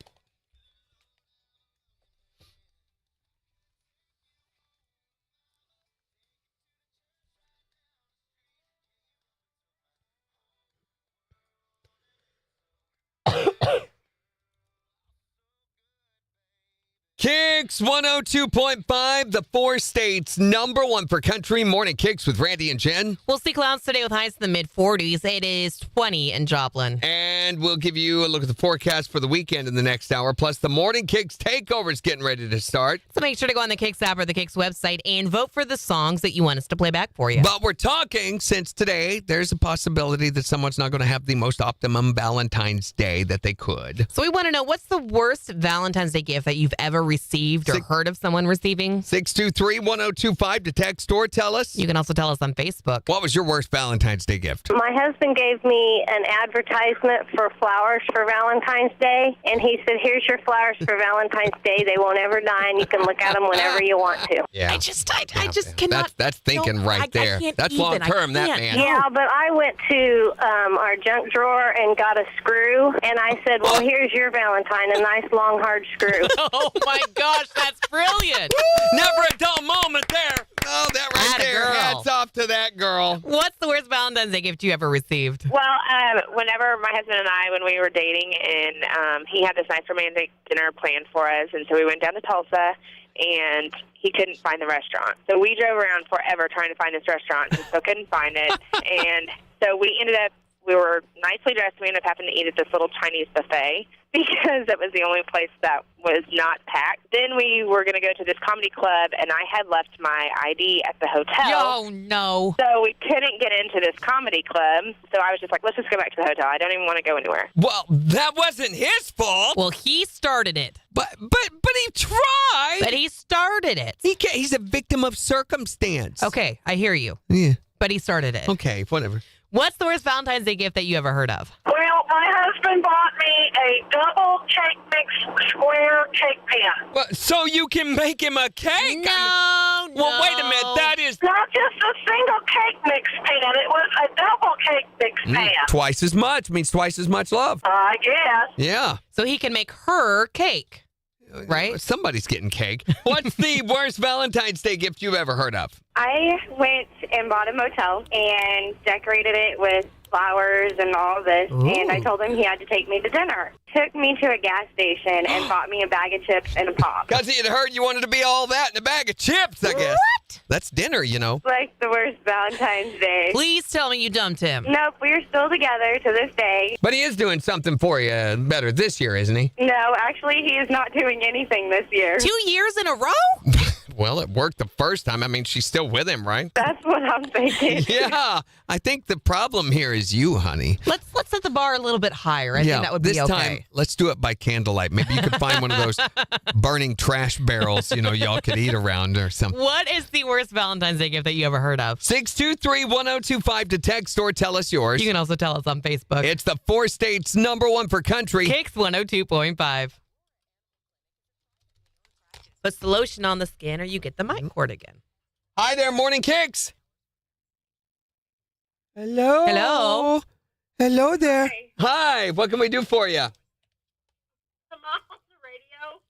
Speaker 1: KIX 102.5, the 4 states #1 for country morning KIX with Randy and Jen.
Speaker 2: We'll see clouds today with highs in the mid-40s. It is 20 in Joplin.
Speaker 1: And we'll give you a look at the forecast for the weekend in the next hour. Plus, the morning KIX takeover is getting ready to start.
Speaker 2: So make sure to go on the KIX app or the KIX website and vote for the songs that you want us to play back for you.
Speaker 1: But we're talking, since today, there's a possibility that someone's not going to have the most optimum Valentine's Day that they could.
Speaker 2: So we want to know, what's the worst Valentine's Day gift that you've ever received or heard of someone receiving?
Speaker 1: 623-1025 to text or tell us.
Speaker 2: You can also tell us on Facebook.
Speaker 1: What was your worst Valentine's Day gift?
Speaker 12: My husband gave me an advertisement for flowers for Valentine's Day, and he said, here's your flowers for Valentine's Day. They won't ever die, and you can look at them whenever you want to.
Speaker 1: Yeah.
Speaker 2: I just cannot.
Speaker 1: That's thinking right there. That's long term, that man.
Speaker 12: Yeah, but I went to our junk drawer and got a screw, and I said, well, here's your Valentine, a nice, long, hard screw.
Speaker 2: Oh, my gosh, that's brilliant.
Speaker 1: Never a dull moment there. Oh, that right there.
Speaker 2: Girl.
Speaker 1: Hats off to that girl.
Speaker 2: What's the worst Valentine's Day gift you ever received?
Speaker 13: Well, whenever my husband and I, when we were dating, and he had this nice romantic dinner planned for us, and so we went down to Tulsa, and he couldn't find the restaurant. So we drove around forever trying to find this restaurant, and still couldn't find it. And so we were nicely dressed. We ended up having to eat at this little Chinese buffet because it was the only place that was not packed. Then we were going to go to this comedy club, and I had left my ID at the hotel.
Speaker 2: Oh, no.
Speaker 13: So we couldn't get into this comedy club. So I was just like, let's just go back to the hotel. I don't even want to go anywhere.
Speaker 1: Well, that wasn't his fault.
Speaker 2: Well, he started it.
Speaker 1: But he tried.
Speaker 2: But he started it.
Speaker 1: He's a victim of circumstance.
Speaker 2: Okay, I hear you.
Speaker 1: Yeah.
Speaker 2: But he started it.
Speaker 1: Okay, whatever.
Speaker 2: What's the worst Valentine's Day gift that you ever heard of?
Speaker 3: Well, my husband bought me a double cake mix square cake pan.
Speaker 1: Well, so you can make him a cake?
Speaker 2: No.
Speaker 1: Well, wait a minute. That is
Speaker 3: Not just a single cake mix pan. It was a double cake mix pan.
Speaker 1: Twice as much. Means twice as much love.
Speaker 3: I guess.
Speaker 1: Yeah.
Speaker 2: So he can make her cake. Right?
Speaker 1: Somebody's getting cake. What's the worst Valentine's Day gift you've ever heard of?
Speaker 14: I went and bought a motel and decorated it with
Speaker 3: flowers and all this,
Speaker 2: Ooh.
Speaker 3: and I told him he had to take me to dinner. Took me to a gas station and bought me a bag of chips and a pop.
Speaker 1: Because he had heard you wanted to be all that in a bag of chips, I guess.
Speaker 2: What?
Speaker 1: That's dinner, you know.
Speaker 3: It's like the worst Valentine's Day.
Speaker 2: Please tell me you dumped him.
Speaker 3: Nope, we're still together to this day.
Speaker 1: But he is doing something for you better this year, isn't he?
Speaker 3: No, actually, he is not doing anything this year.
Speaker 2: 2 years in a row?
Speaker 1: Well, it worked the first time. I mean, she's still with him, right?
Speaker 3: That's what I'm thinking.
Speaker 1: Yeah. I think the problem here is you, honey.
Speaker 2: Let's set the bar a little bit higher. I think that would be
Speaker 1: this
Speaker 2: okay.
Speaker 1: time, let's do it by candlelight. Maybe you could find one of those burning trash barrels, y'all could eat around or something.
Speaker 2: What is the worst Valentine's Day gift that you ever heard of?
Speaker 1: 623-1025 to text or tell us yours.
Speaker 2: You can also tell us on Facebook.
Speaker 1: It's the 4 states #1 for country.
Speaker 2: KIX 102.5. Puts the lotion on the skin or you get the mic cord again.
Speaker 1: Hi there, Morning Kicks. Hello.
Speaker 2: Hello.
Speaker 1: Hello there. Hi. What can we do for you?
Speaker 3: Am I on the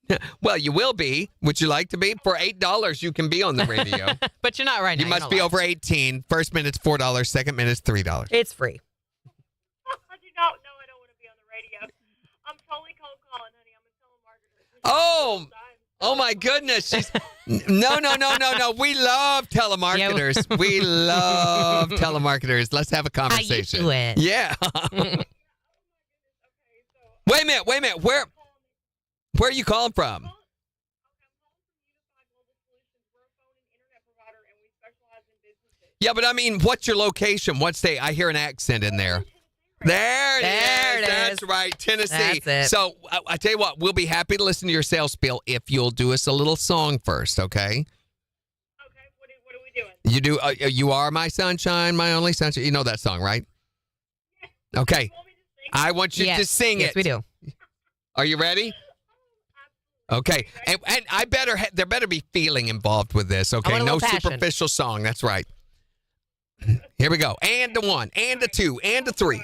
Speaker 3: radio?
Speaker 1: Well, you will be. Would you like to be? For $8, you can be on the radio.
Speaker 2: But you're not right now.
Speaker 1: You must be over 18. First minute's $4. Second minute's $3.
Speaker 2: It's free.
Speaker 3: I do not know I don't want to be on the radio. I'm totally cold calling, honey. I'm going to tell Margaret.
Speaker 1: Oh my goodness. She's No. We love telemarketers. We love telemarketers. Let's have a conversation.
Speaker 2: How you doing?
Speaker 1: Yeah. Wait a minute. Where are you calling from? Yeah, but I mean, what's your location? What state? I hear an accent in there. There it is. That's right, Tennessee.
Speaker 2: That's it.
Speaker 1: So I tell you what, we'll be happy to listen to your sales spiel if you'll do us a little song first, okay?
Speaker 3: Okay, what are we doing?
Speaker 1: You do. You are my sunshine, my only sunshine. You know that song, right? Okay. I want you to sing it.
Speaker 2: Yes, we do.
Speaker 1: Are you ready? Okay, and I there better be feeling involved with this. Okay,
Speaker 2: want a
Speaker 1: no
Speaker 2: little passion.
Speaker 1: superficial song. That's right. Here we go. And a 1, and a 2, and a 3.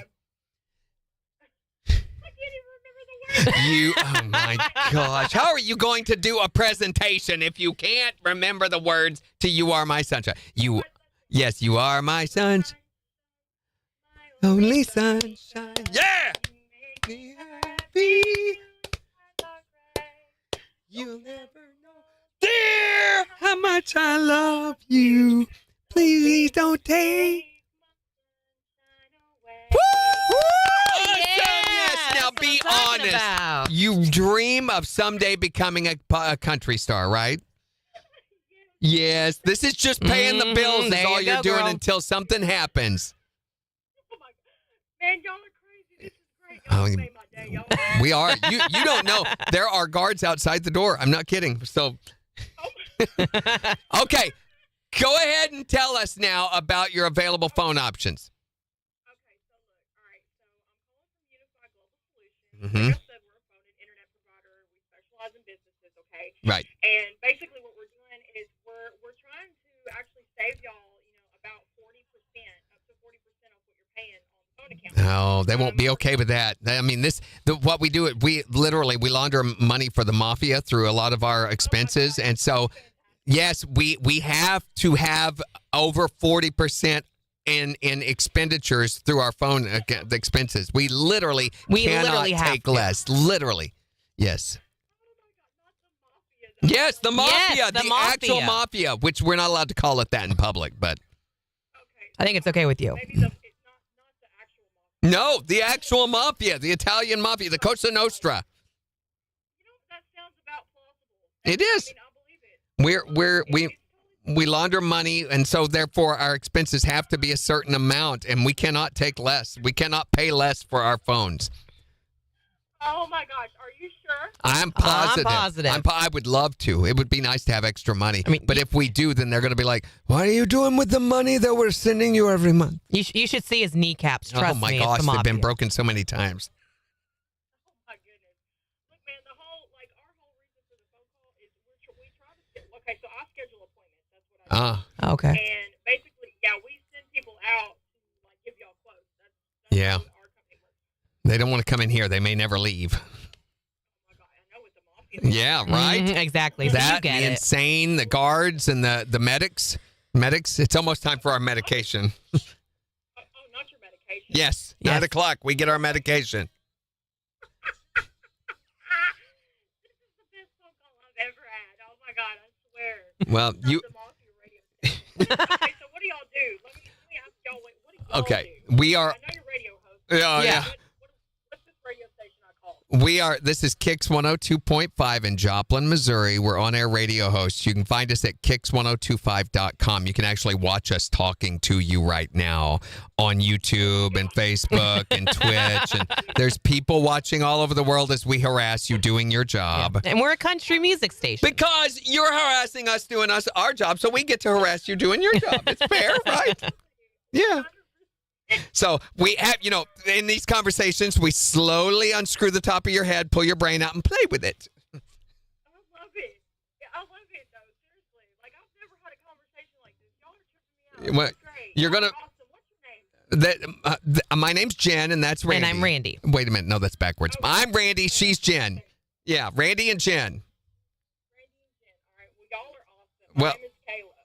Speaker 1: Oh my gosh. How are you going to do a presentation if you can't remember the words to You Are My Sunshine? Yes, you are my sunshine. Only sunshine. Yeah! Be happy. You'll never know, dear, how much I love you. Please don't take. Woo! Awesome! Yes. Now be honest. You dream of someday becoming a country star, right? Yes. This is just paying the bills. Is all you're doing until something happens.
Speaker 3: Oh my God. Man, y'all are crazy. This is great. Y'all made my day, y'all.
Speaker 1: We are. You don't know. There are guards outside the door. I'm not kidding. So, okay. Go ahead and tell us now about your available phone options.
Speaker 3: Okay, so look. All right, so I'm calling from Unified Global Solutions. Like I said, we're a phone and internet provider. We specialize in businesses, okay?
Speaker 1: Right.
Speaker 3: And basically what we're doing is we're trying to actually save y'all, about 40%, up to 40% of what you're paying on the phone account.
Speaker 1: No, they won't be okay with that. I mean, what we do, we launder money for the mafia through a lot of our expenses. And so, yes, we have to have over 40% in expenditures through our phone the expenses. We literally cannot take less. Literally. Yes. Yes, the mafia.
Speaker 2: Yes, the mafia.
Speaker 1: Actual mafia, which we're not allowed to call it that in public, but.
Speaker 2: I think it's okay with you.
Speaker 3: Maybe not the actual mafia.
Speaker 1: No, the actual mafia, the Italian mafia, the Cosa Nostra.
Speaker 3: That sounds about plausible.
Speaker 1: It is.
Speaker 3: I mean, I'll believe it.
Speaker 1: We launder money, and so therefore our expenses have to be a certain amount, and we cannot take less. We cannot pay less for our phones.
Speaker 3: Oh my gosh, are you sure?
Speaker 1: I'm positive.
Speaker 2: I'm positive.
Speaker 1: I would love to. It would be nice to have extra money.
Speaker 2: I mean,
Speaker 1: but if we do, then they're going to be like, "What are you doing with the money that we're sending you every month?"
Speaker 2: You should see his kneecaps. Trust
Speaker 1: oh my
Speaker 2: me,
Speaker 1: gosh,
Speaker 2: it's the
Speaker 1: they've been
Speaker 2: mafia.
Speaker 1: broken so many times.
Speaker 3: Oh my goodness. Look, man, our whole reason for the phone call is we try to okay, so I schedule appointments. That's what I do.
Speaker 2: Okay.
Speaker 3: And basically, we send people out to give y'all quotes. That's
Speaker 1: Yeah.
Speaker 3: how our company works.
Speaker 1: They don't want to come in here. They may never leave.
Speaker 3: Oh my God, I know it's the mafia.
Speaker 1: Yeah, right?
Speaker 2: Exactly. So you
Speaker 1: That,
Speaker 2: get
Speaker 1: the
Speaker 2: it.
Speaker 1: insane, the guards, and the medics. Medics, it's almost time for our medication.
Speaker 3: Oh, not your medication.
Speaker 5: medication?
Speaker 1: Yes. 9 o'clock. We get our medication.
Speaker 5: This is the best phone call I've ever had. Oh my God, I swear.
Speaker 1: Well, you.
Speaker 5: Okay, so what do y'all do? Let me ask y'all. What do y'all
Speaker 1: Okay,
Speaker 5: do?
Speaker 1: we are.
Speaker 5: I know you're radio host.
Speaker 1: Yeah.
Speaker 5: What's this radio station I call?
Speaker 1: This is KIX 102.5 in Joplin, Missouri. We're on-air radio hosts. You can find us at KIX1025.com. You can actually watch us talking to you right now on YouTube and Facebook and Twitch. And there's people watching all over the world as we harass you doing your job.
Speaker 2: And we're a country music station.
Speaker 1: Because you're harassing us doing our job, so we get to harass you doing your job. It's fair, right? Yeah. So we have, in these conversations, we slowly unscrew the top of your head, pull your brain out, and play with it.
Speaker 5: I love it. I love it, though. Seriously. Like, I've never had a conversation like this. Y'all are tripping me out.
Speaker 1: Well, you're going to... My name's Jen, and that's Randy.
Speaker 2: And I'm Randy.
Speaker 1: Wait a minute. No, that's backwards. I'm Randy. She's Jen. Yeah, Randy and Jen. Well,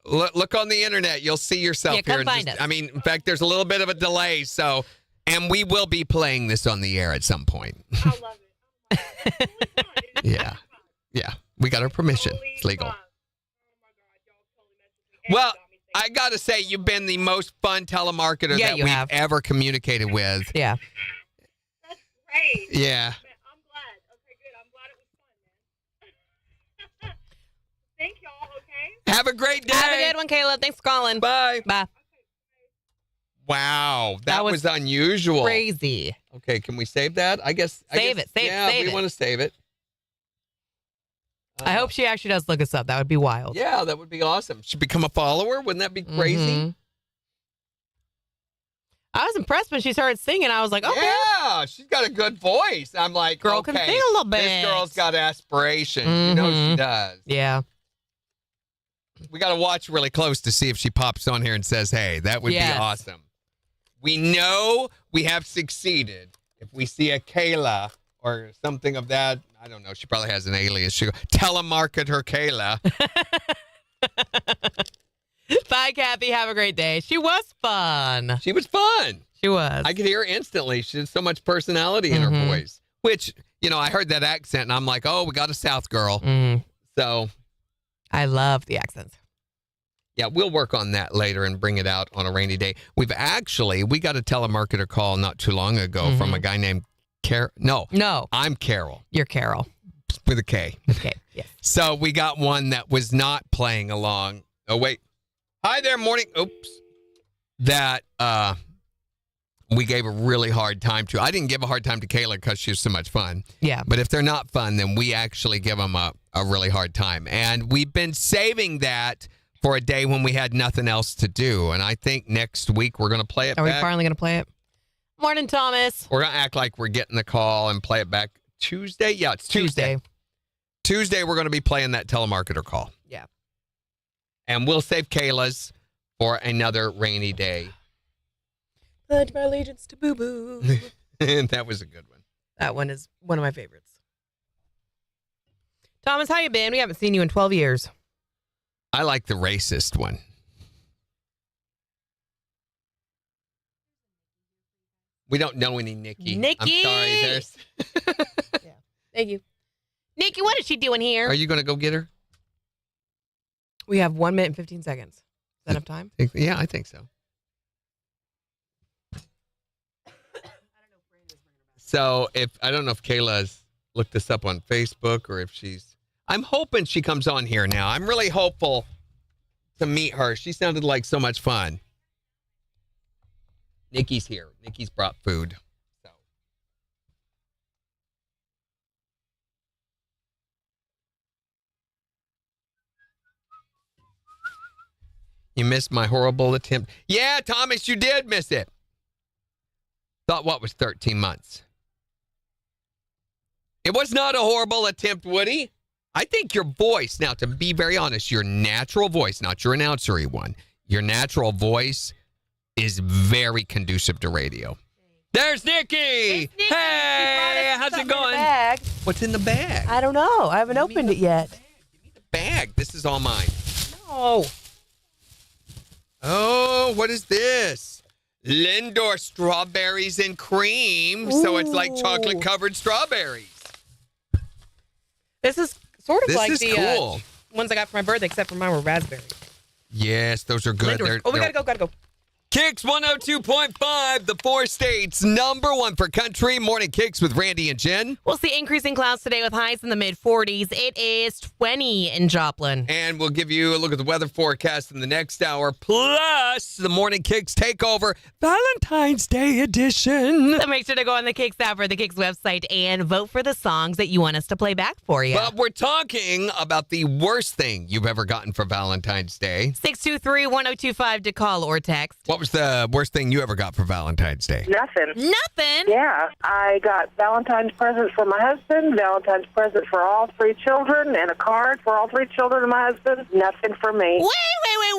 Speaker 1: look on the internet. You'll see yourself here.
Speaker 2: Come find us.
Speaker 1: I mean, in fact, there's a little bit of a delay. So, and we will be playing this on the air at some point.
Speaker 5: I love it.
Speaker 1: Yeah. Yeah. We got our permission. It's legal. Well, I got to say, you've been the most fun telemarketer that we've ever communicated with.
Speaker 2: Yeah.
Speaker 5: That's great.
Speaker 1: Yeah.
Speaker 5: I'm glad. Okay, good. I'm glad it was fun, man. Thank y'all, okay?
Speaker 1: Have a great day.
Speaker 2: Have a good one, Caleb. Thanks for calling.
Speaker 1: Bye.
Speaker 2: Bye.
Speaker 1: Wow. That was unusual.
Speaker 2: Crazy.
Speaker 1: Okay, can we save that? I guess.
Speaker 2: Save it.
Speaker 1: Yeah, we want to save it.
Speaker 2: I hope she actually does look us up. That would be wild.
Speaker 1: Yeah, that would be awesome. She'd become a follower. Wouldn't that be crazy?
Speaker 2: Mm-hmm. I was impressed when she started singing. I was like, okay.
Speaker 1: Yeah, she's got a good voice. I'm like,
Speaker 2: girl
Speaker 1: okay,
Speaker 2: can sing a little bit.
Speaker 1: This girl's got aspiration. You know she does.
Speaker 2: Yeah.
Speaker 1: We got to watch really close to see if she pops on here and says, hey, that would be awesome. We know we have succeeded. If we see a Kayla or something of that, I don't know. She probably has an alias. She go, telemarket her Kayla.
Speaker 2: Bye, Kathy. Have a great day. She was fun.
Speaker 1: She was fun.
Speaker 2: She was.
Speaker 1: I could hear her instantly. She had so much personality in her voice, which, I heard that accent and I'm like, oh, we got a South girl. So
Speaker 2: I love the accents.
Speaker 1: Yeah, we'll work on that later and bring it out on a rainy day. We got a telemarketer call not too long ago from a guy named No, I'm Carol.
Speaker 2: You're Carol.
Speaker 1: With a K.
Speaker 2: Okay, yes.
Speaker 1: So we got one that was not playing along. Oh, wait. Hi there, morning. Oops. That we gave a really hard time to. I didn't give a hard time to Kayla because she was so much fun.
Speaker 2: Yeah.
Speaker 1: But if they're not fun, then we actually give them a really hard time. And we've been saving that for a day when we had nothing else to do. And I think next week we're going to play it back.
Speaker 2: Are we finally going to play it? Morning, Thomas.
Speaker 1: We're going to act like we're getting the call and play it back Tuesday. Yeah, it's Tuesday. Tuesday, we're going to be playing that telemarketer call.
Speaker 2: Yeah.
Speaker 1: And we'll save Kayla's for another rainy day.
Speaker 2: Pledge my allegiance to Boo Boo.
Speaker 1: That was a good one.
Speaker 2: That one is one of my favorites. Thomas, how you been? We haven't seen you in 12 years.
Speaker 1: I like the racist one. We don't know any Nikki.
Speaker 2: Nikki!
Speaker 1: I'm sorry. There's...
Speaker 2: Yeah. Thank you. Nikki, what is she doing here?
Speaker 1: Are you going to go get her?
Speaker 2: We have 1 minute and 15 seconds. Is that enough time?
Speaker 1: Yeah, I think so. So I don't know if Kayla's looked this up on Facebook or if I'm hoping she comes on here now. I'm really hopeful to meet her. She sounded like so much fun. Nikki's here. Nikki's brought food. So. You missed my horrible attempt. Yeah, Thomas, you did miss it. Thought what was 13 months? It was not a horrible attempt, Woody. I think your voice, now to be very honest, your natural voice, not your announcery one, your natural voice is very conducive to radio. There's Nikki! Hey, how's it going?
Speaker 2: Bag.
Speaker 1: What's in the bag?
Speaker 2: I don't know. I haven't opened it yet.
Speaker 1: Give me the bag. This is all mine.
Speaker 2: No.
Speaker 1: Oh, what is this? Lindor strawberries and cream. So it's like chocolate-covered strawberries.
Speaker 2: This is sort of
Speaker 1: This
Speaker 2: like
Speaker 1: is
Speaker 2: the
Speaker 1: cool.
Speaker 2: ones I got for my birthday, except for mine were raspberry.
Speaker 1: Yes, those are good.
Speaker 2: Lindor's. We gotta go.
Speaker 1: KIX 102.5, the 4 states, #1 for country. Morning KIX with Randy and Jen.
Speaker 2: We'll see increasing clouds today with highs in the mid-40s. It is 20 in Joplin.
Speaker 1: And we'll give you a look at the weather forecast in the next hour, plus the Morning KIX Takeover Valentine's Day edition.
Speaker 2: So make sure to go on the KIX app or the KIX website and vote for the songs that you want us to play back for you.
Speaker 1: But we're talking about the worst thing you've ever gotten for Valentine's Day.
Speaker 2: 623-1025 to call or text.
Speaker 1: What was the worst thing you ever got for Valentine's Day?
Speaker 12: Nothing.
Speaker 5: Yeah, I got Valentine's presents for my husband, Valentine's present for all 3 children, and a card for all 3 children of my husband. Nothing for me.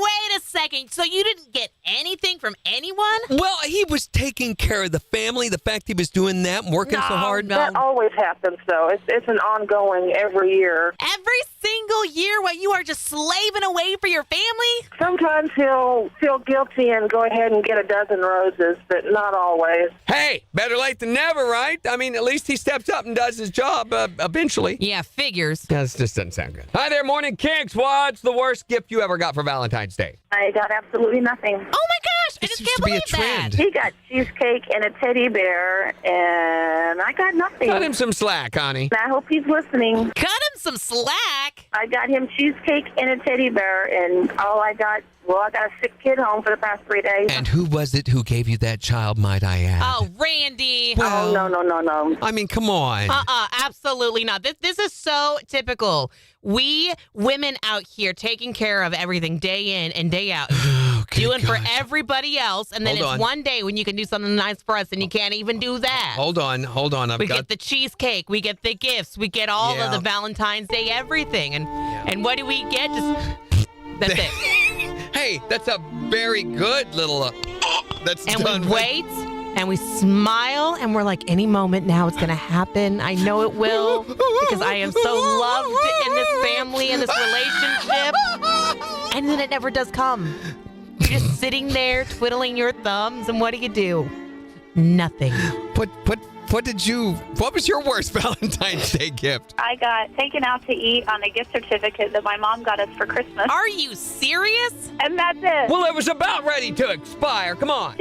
Speaker 2: Wait a second. So you didn't get anything from anyone?
Speaker 1: Well, he was taking care of the family. The fact he was doing that and working so hard.
Speaker 5: That always happens, though. It's an ongoing every year.
Speaker 2: Every single year while you are just slaving away for your family?
Speaker 5: Sometimes he'll feel guilty and go ahead and get a dozen roses, but not always.
Speaker 1: Hey, better late than never, right? I mean, at least he steps up and does his job eventually.
Speaker 2: Yeah, figures.
Speaker 1: This just doesn't sound good. Hi there, Morning KIX. What's the worst gift you ever got for Valentine's Day?
Speaker 12: I got absolutely nothing.
Speaker 2: Oh my gosh, I just can't believe that.
Speaker 12: He got cheesecake and a teddy bear, and I got nothing.
Speaker 1: Cut him some slack, honey.
Speaker 12: I hope he's listening.
Speaker 2: Cut him some slack.
Speaker 12: I got him cheesecake and a teddy bear, and all I got, I got a sick kid home for the past 3 days.
Speaker 1: And who was it who gave you that child, might I add?
Speaker 2: Oh, Randy.
Speaker 1: Well,
Speaker 12: no.
Speaker 1: I mean, come on.
Speaker 2: Absolutely not. This is so typical. We women out here taking care of everything day in and day out. Doing for everybody else, and then
Speaker 1: Hold
Speaker 2: it's
Speaker 1: on.
Speaker 2: one day when you can do something nice for us, and you can't even do that.
Speaker 1: Hold on.
Speaker 2: We get the cheesecake, we get the gifts, we get all of the Valentine's Day everything, and what do we get? That's it.
Speaker 1: Hey, that's a very good little. That's
Speaker 2: and
Speaker 1: done.
Speaker 2: we wait, and we smile, and we're like, any moment now, it's gonna happen. I know it will, because I am so loved in this family and this relationship, and then it never does come. You're just sitting there twiddling your thumbs, and what do? Nothing.
Speaker 1: What was your worst Valentine's Day gift?
Speaker 3: I got taken out to eat on a gift certificate that my mom got us for Christmas.
Speaker 2: Are you serious?
Speaker 3: And that's it.
Speaker 1: Well, it was about ready to expire. Come on.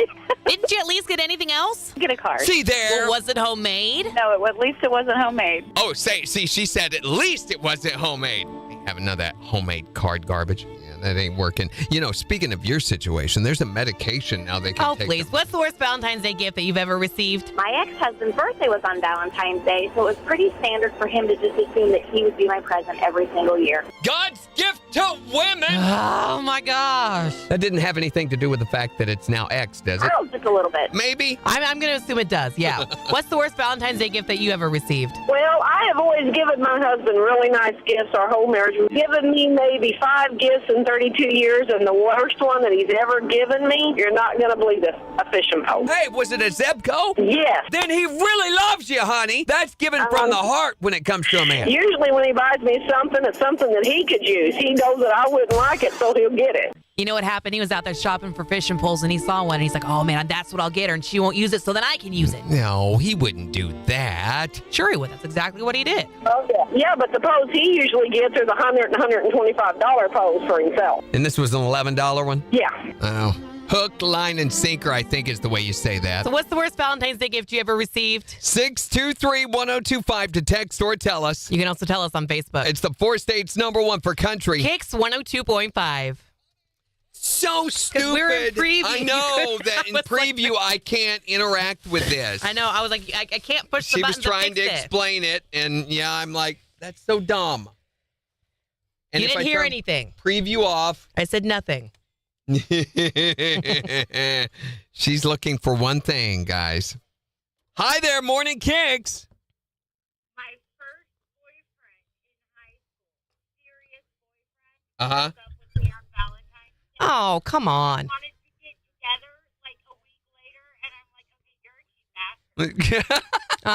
Speaker 2: Didn't you at least get anything else?
Speaker 3: Get a card.
Speaker 1: See there.
Speaker 2: Well, was it homemade?
Speaker 3: No, at least it wasn't homemade.
Speaker 1: Oh, see, she said at least it wasn't homemade. Ain't having none of that homemade card garbage. Yeah, that ain't working. You know, speaking of your situation, there's a medication now they can take.
Speaker 2: Oh, please. What's the worst Valentine's Day gift that you've ever received?
Speaker 3: My ex-husband's birthday was on Valentine's Day, so it was pretty standard for him to just assume that he would be my present every single year.
Speaker 1: God's gift to women!
Speaker 2: Oh, my gosh.
Speaker 1: That didn't have anything to do with the fact that it's now X, does it?
Speaker 3: Oh, just a little bit.
Speaker 1: Maybe.
Speaker 2: I'm going to assume it does, yeah. What's the worst Valentine's Day gift that you ever received?
Speaker 12: Well, I have always given my husband really nice gifts our whole marriage. He's given me maybe 5 gifts in 32 years, and the worst one that he's ever given me, you're not going to believe this, a fishing pole.
Speaker 1: Hey, was it a Zebco?
Speaker 12: Yes.
Speaker 1: Then he really loves you, honey. That's given from the heart when it comes to a man.
Speaker 12: Usually when he buys me something, it's something that he could use. He knows that I wouldn't like it, so he'll get it.
Speaker 2: You know what happened? He was out there shopping for fishing poles, and he saw one, and he's like, oh, man, that's what I'll get her, and she won't use it, so then I can use it.
Speaker 1: No, he wouldn't do that.
Speaker 2: Sure he would. That's exactly what he did.
Speaker 12: Okay. Yeah, but the poles he usually gets are the $100 and $125 poles for himself.
Speaker 1: And this was an $11 one?
Speaker 12: Yeah.
Speaker 1: Oh. Hook, line, and sinker, I think is the way you say that.
Speaker 2: So what's the worst Valentine's Day gift you ever received?
Speaker 1: 623-1025 to text or tell us.
Speaker 2: You can also tell us on Facebook.
Speaker 1: It's the 4 states #1 for country.
Speaker 2: KIX 102.5.
Speaker 1: So stupid.
Speaker 2: We're in preview.
Speaker 1: I know that in preview I can't interact with this.
Speaker 2: I know. I was like, I can't push the
Speaker 1: She
Speaker 2: button
Speaker 1: was trying to explain it, and yeah, I'm like, that's so dumb. And
Speaker 2: you
Speaker 1: if
Speaker 2: didn't
Speaker 1: I
Speaker 2: hear
Speaker 1: turn
Speaker 2: anything.
Speaker 1: Preview off.
Speaker 2: I said nothing.
Speaker 1: She's looking for one thing, guys. Hi there, Morning KIX.
Speaker 5: My first boyfriend in high school, serious boyfriend,
Speaker 1: Uh-huh.
Speaker 5: broke up with me on Valentine's Day.
Speaker 2: Oh, come on.
Speaker 5: Wanted to get together like a week later, and I'm like, okay, you're a cheap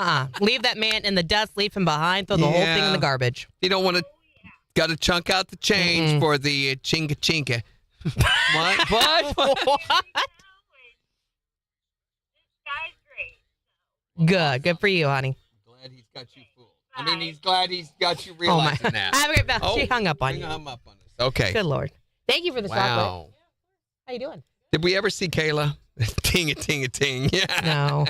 Speaker 5: bastard.
Speaker 2: Leave that man in the dust. Leave him behind. Throw the whole thing in the garbage.
Speaker 1: You don't want to. Got to chunk out the change for the chinka chinka. What?
Speaker 2: What? Good for you, honey.
Speaker 1: Glad he's got you fooled. I mean, he's glad he's got you realizing that.
Speaker 2: Have a great day. She hung up on you.
Speaker 1: Hung up on us. Okay.
Speaker 2: Good Lord. Thank you for the chocolate. How you doing?
Speaker 1: Did we ever see Kayla? Ting-a-ting-a-ting. Yeah.
Speaker 2: No.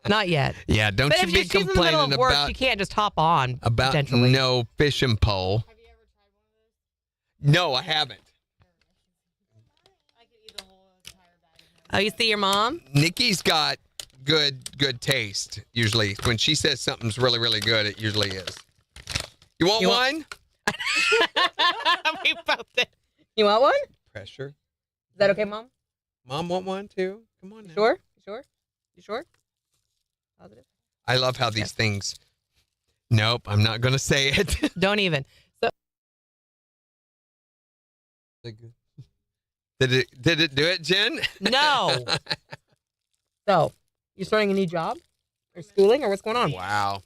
Speaker 2: Not yet.
Speaker 1: Yeah, don't
Speaker 2: but
Speaker 1: you be
Speaker 2: if she's
Speaker 1: complaining
Speaker 2: in the middle of work,
Speaker 1: about
Speaker 2: you can't just hop on.
Speaker 1: about
Speaker 2: potentially.
Speaker 1: no fishing pole. Have you ever tried one of those? No, I haven't.
Speaker 2: Oh, you see your mom?
Speaker 1: Nikki's got good taste, usually. When she says something's really, really good, it usually is. You want one?
Speaker 2: We both did. You want one?
Speaker 1: Pressure.
Speaker 2: Is that okay, Mom?
Speaker 1: Mom want one, too? Come on now.
Speaker 2: Sure? You sure? Positive?
Speaker 1: I love how these things... Nope, I'm not going to say it.
Speaker 2: Don't even. So...
Speaker 1: Did it do it, Jen?
Speaker 2: No. So, you starting a new job? Or schooling? Or what's going on?
Speaker 1: Wow.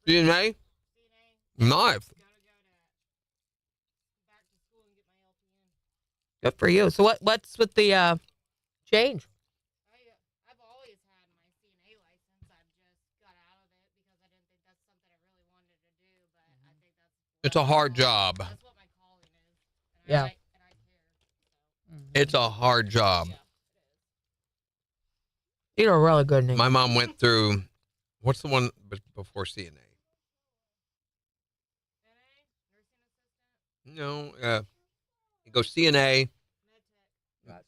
Speaker 1: DNA? Nice.
Speaker 2: Good for you. So what's with the change?
Speaker 14: I've always had my CNA license. I've just got out of it because I didn't think that's something I really wanted to do. But I think
Speaker 1: It's a hard job.
Speaker 14: that's what my calling is.
Speaker 2: Yeah.
Speaker 14: And I care.
Speaker 1: It's a hard job.
Speaker 2: You're a really good name.
Speaker 1: My mom went through, what's the one before CNA? No, you go CNA,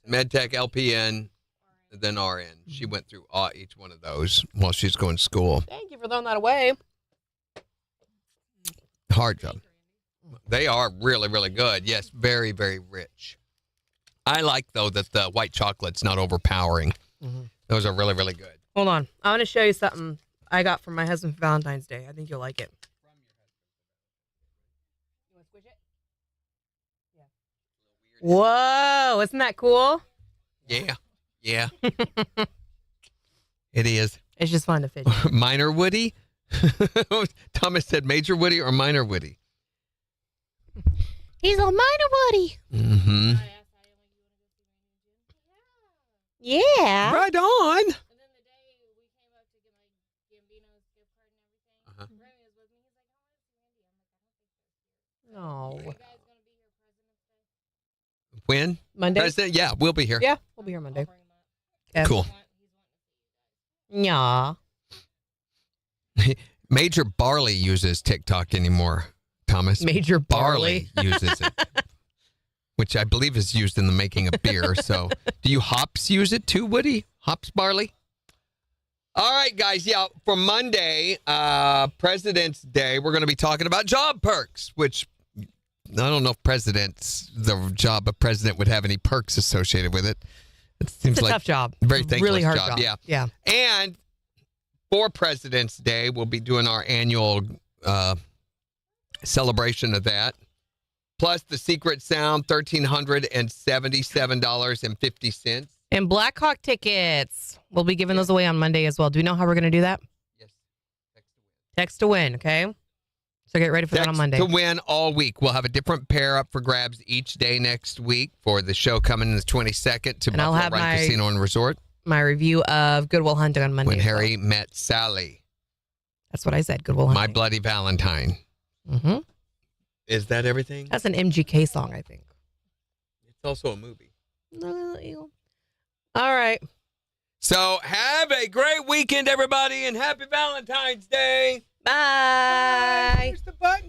Speaker 1: MedTech, LPN, and then RN. She went through each one of those while she's going to school.
Speaker 2: Thank you for throwing that away.
Speaker 1: Hard job. They are really, really good. Yes, very, very rich. I like, though, that the white chocolate's not overpowering. Those are really, really good.
Speaker 2: Hold on. I want to show you something I got from my husband for Valentine's Day. I think you'll like it. You want to squish it? Yeah. Whoa. Isn't that cool?
Speaker 1: Yeah. Yeah. It is.
Speaker 2: It's just fun to fidget.
Speaker 1: Minor Woody? Thomas said Major Woody or Minor Woody?
Speaker 2: He's a minor Woody.
Speaker 1: Mm-hmm.
Speaker 2: Yeah.
Speaker 1: Right on.
Speaker 14: And then the day we came up to get my Gambino's gift card and everything, Remy was with me. He's like, "Oh, it's Andy." I'm like, "I don't think so."
Speaker 2: No.
Speaker 14: Are you guys gonna be here President's Day?
Speaker 1: When?
Speaker 2: Monday?
Speaker 1: President? Yeah, we'll be here.
Speaker 2: Yeah, we'll be here Monday.
Speaker 1: Cool.
Speaker 2: Yeah.
Speaker 1: Major Barley uses TikTok anymore, Thomas.
Speaker 2: Major Barley
Speaker 1: uses it, which I believe is used in the making of beer. So do you hops use it too, Woody? Hops barley? All right, guys. Yeah, for Monday, President's Day, we're going to be talking about job perks, which I don't know if the job of president would have any perks associated with it. It seems
Speaker 2: It's a
Speaker 1: like
Speaker 2: tough job.
Speaker 1: Very thankless
Speaker 2: really hard
Speaker 1: job. Yeah.
Speaker 2: Yeah.
Speaker 1: And for President's Day, we'll be doing our annual celebration of that. Plus the secret sound, $1,377.50.
Speaker 2: And Blackhawk tickets. We'll be giving those away on Monday as well. Do we know how we're going to do that?
Speaker 1: Yes.
Speaker 2: Text to win, okay? So get ready for that on Monday.
Speaker 1: To win all week. We'll have a different pair up for grabs each day next week for the show coming the 22nd to
Speaker 2: And I'll
Speaker 1: Buffalo
Speaker 2: have
Speaker 1: Run Casino and Resort.
Speaker 2: My review of Good Will Hunting on Monday.
Speaker 1: When
Speaker 2: as well.
Speaker 1: Harry met Sally.
Speaker 2: That's what I said. Good Will Hunting.
Speaker 1: My Bloody Valentine.
Speaker 2: Mm-hmm.
Speaker 1: Is that everything?
Speaker 2: That's an MGK song, I think.
Speaker 1: It's also a movie.
Speaker 2: All right.
Speaker 1: So have a great weekend, everybody, and happy Valentine's Day.
Speaker 2: Bye.
Speaker 1: Where's the button?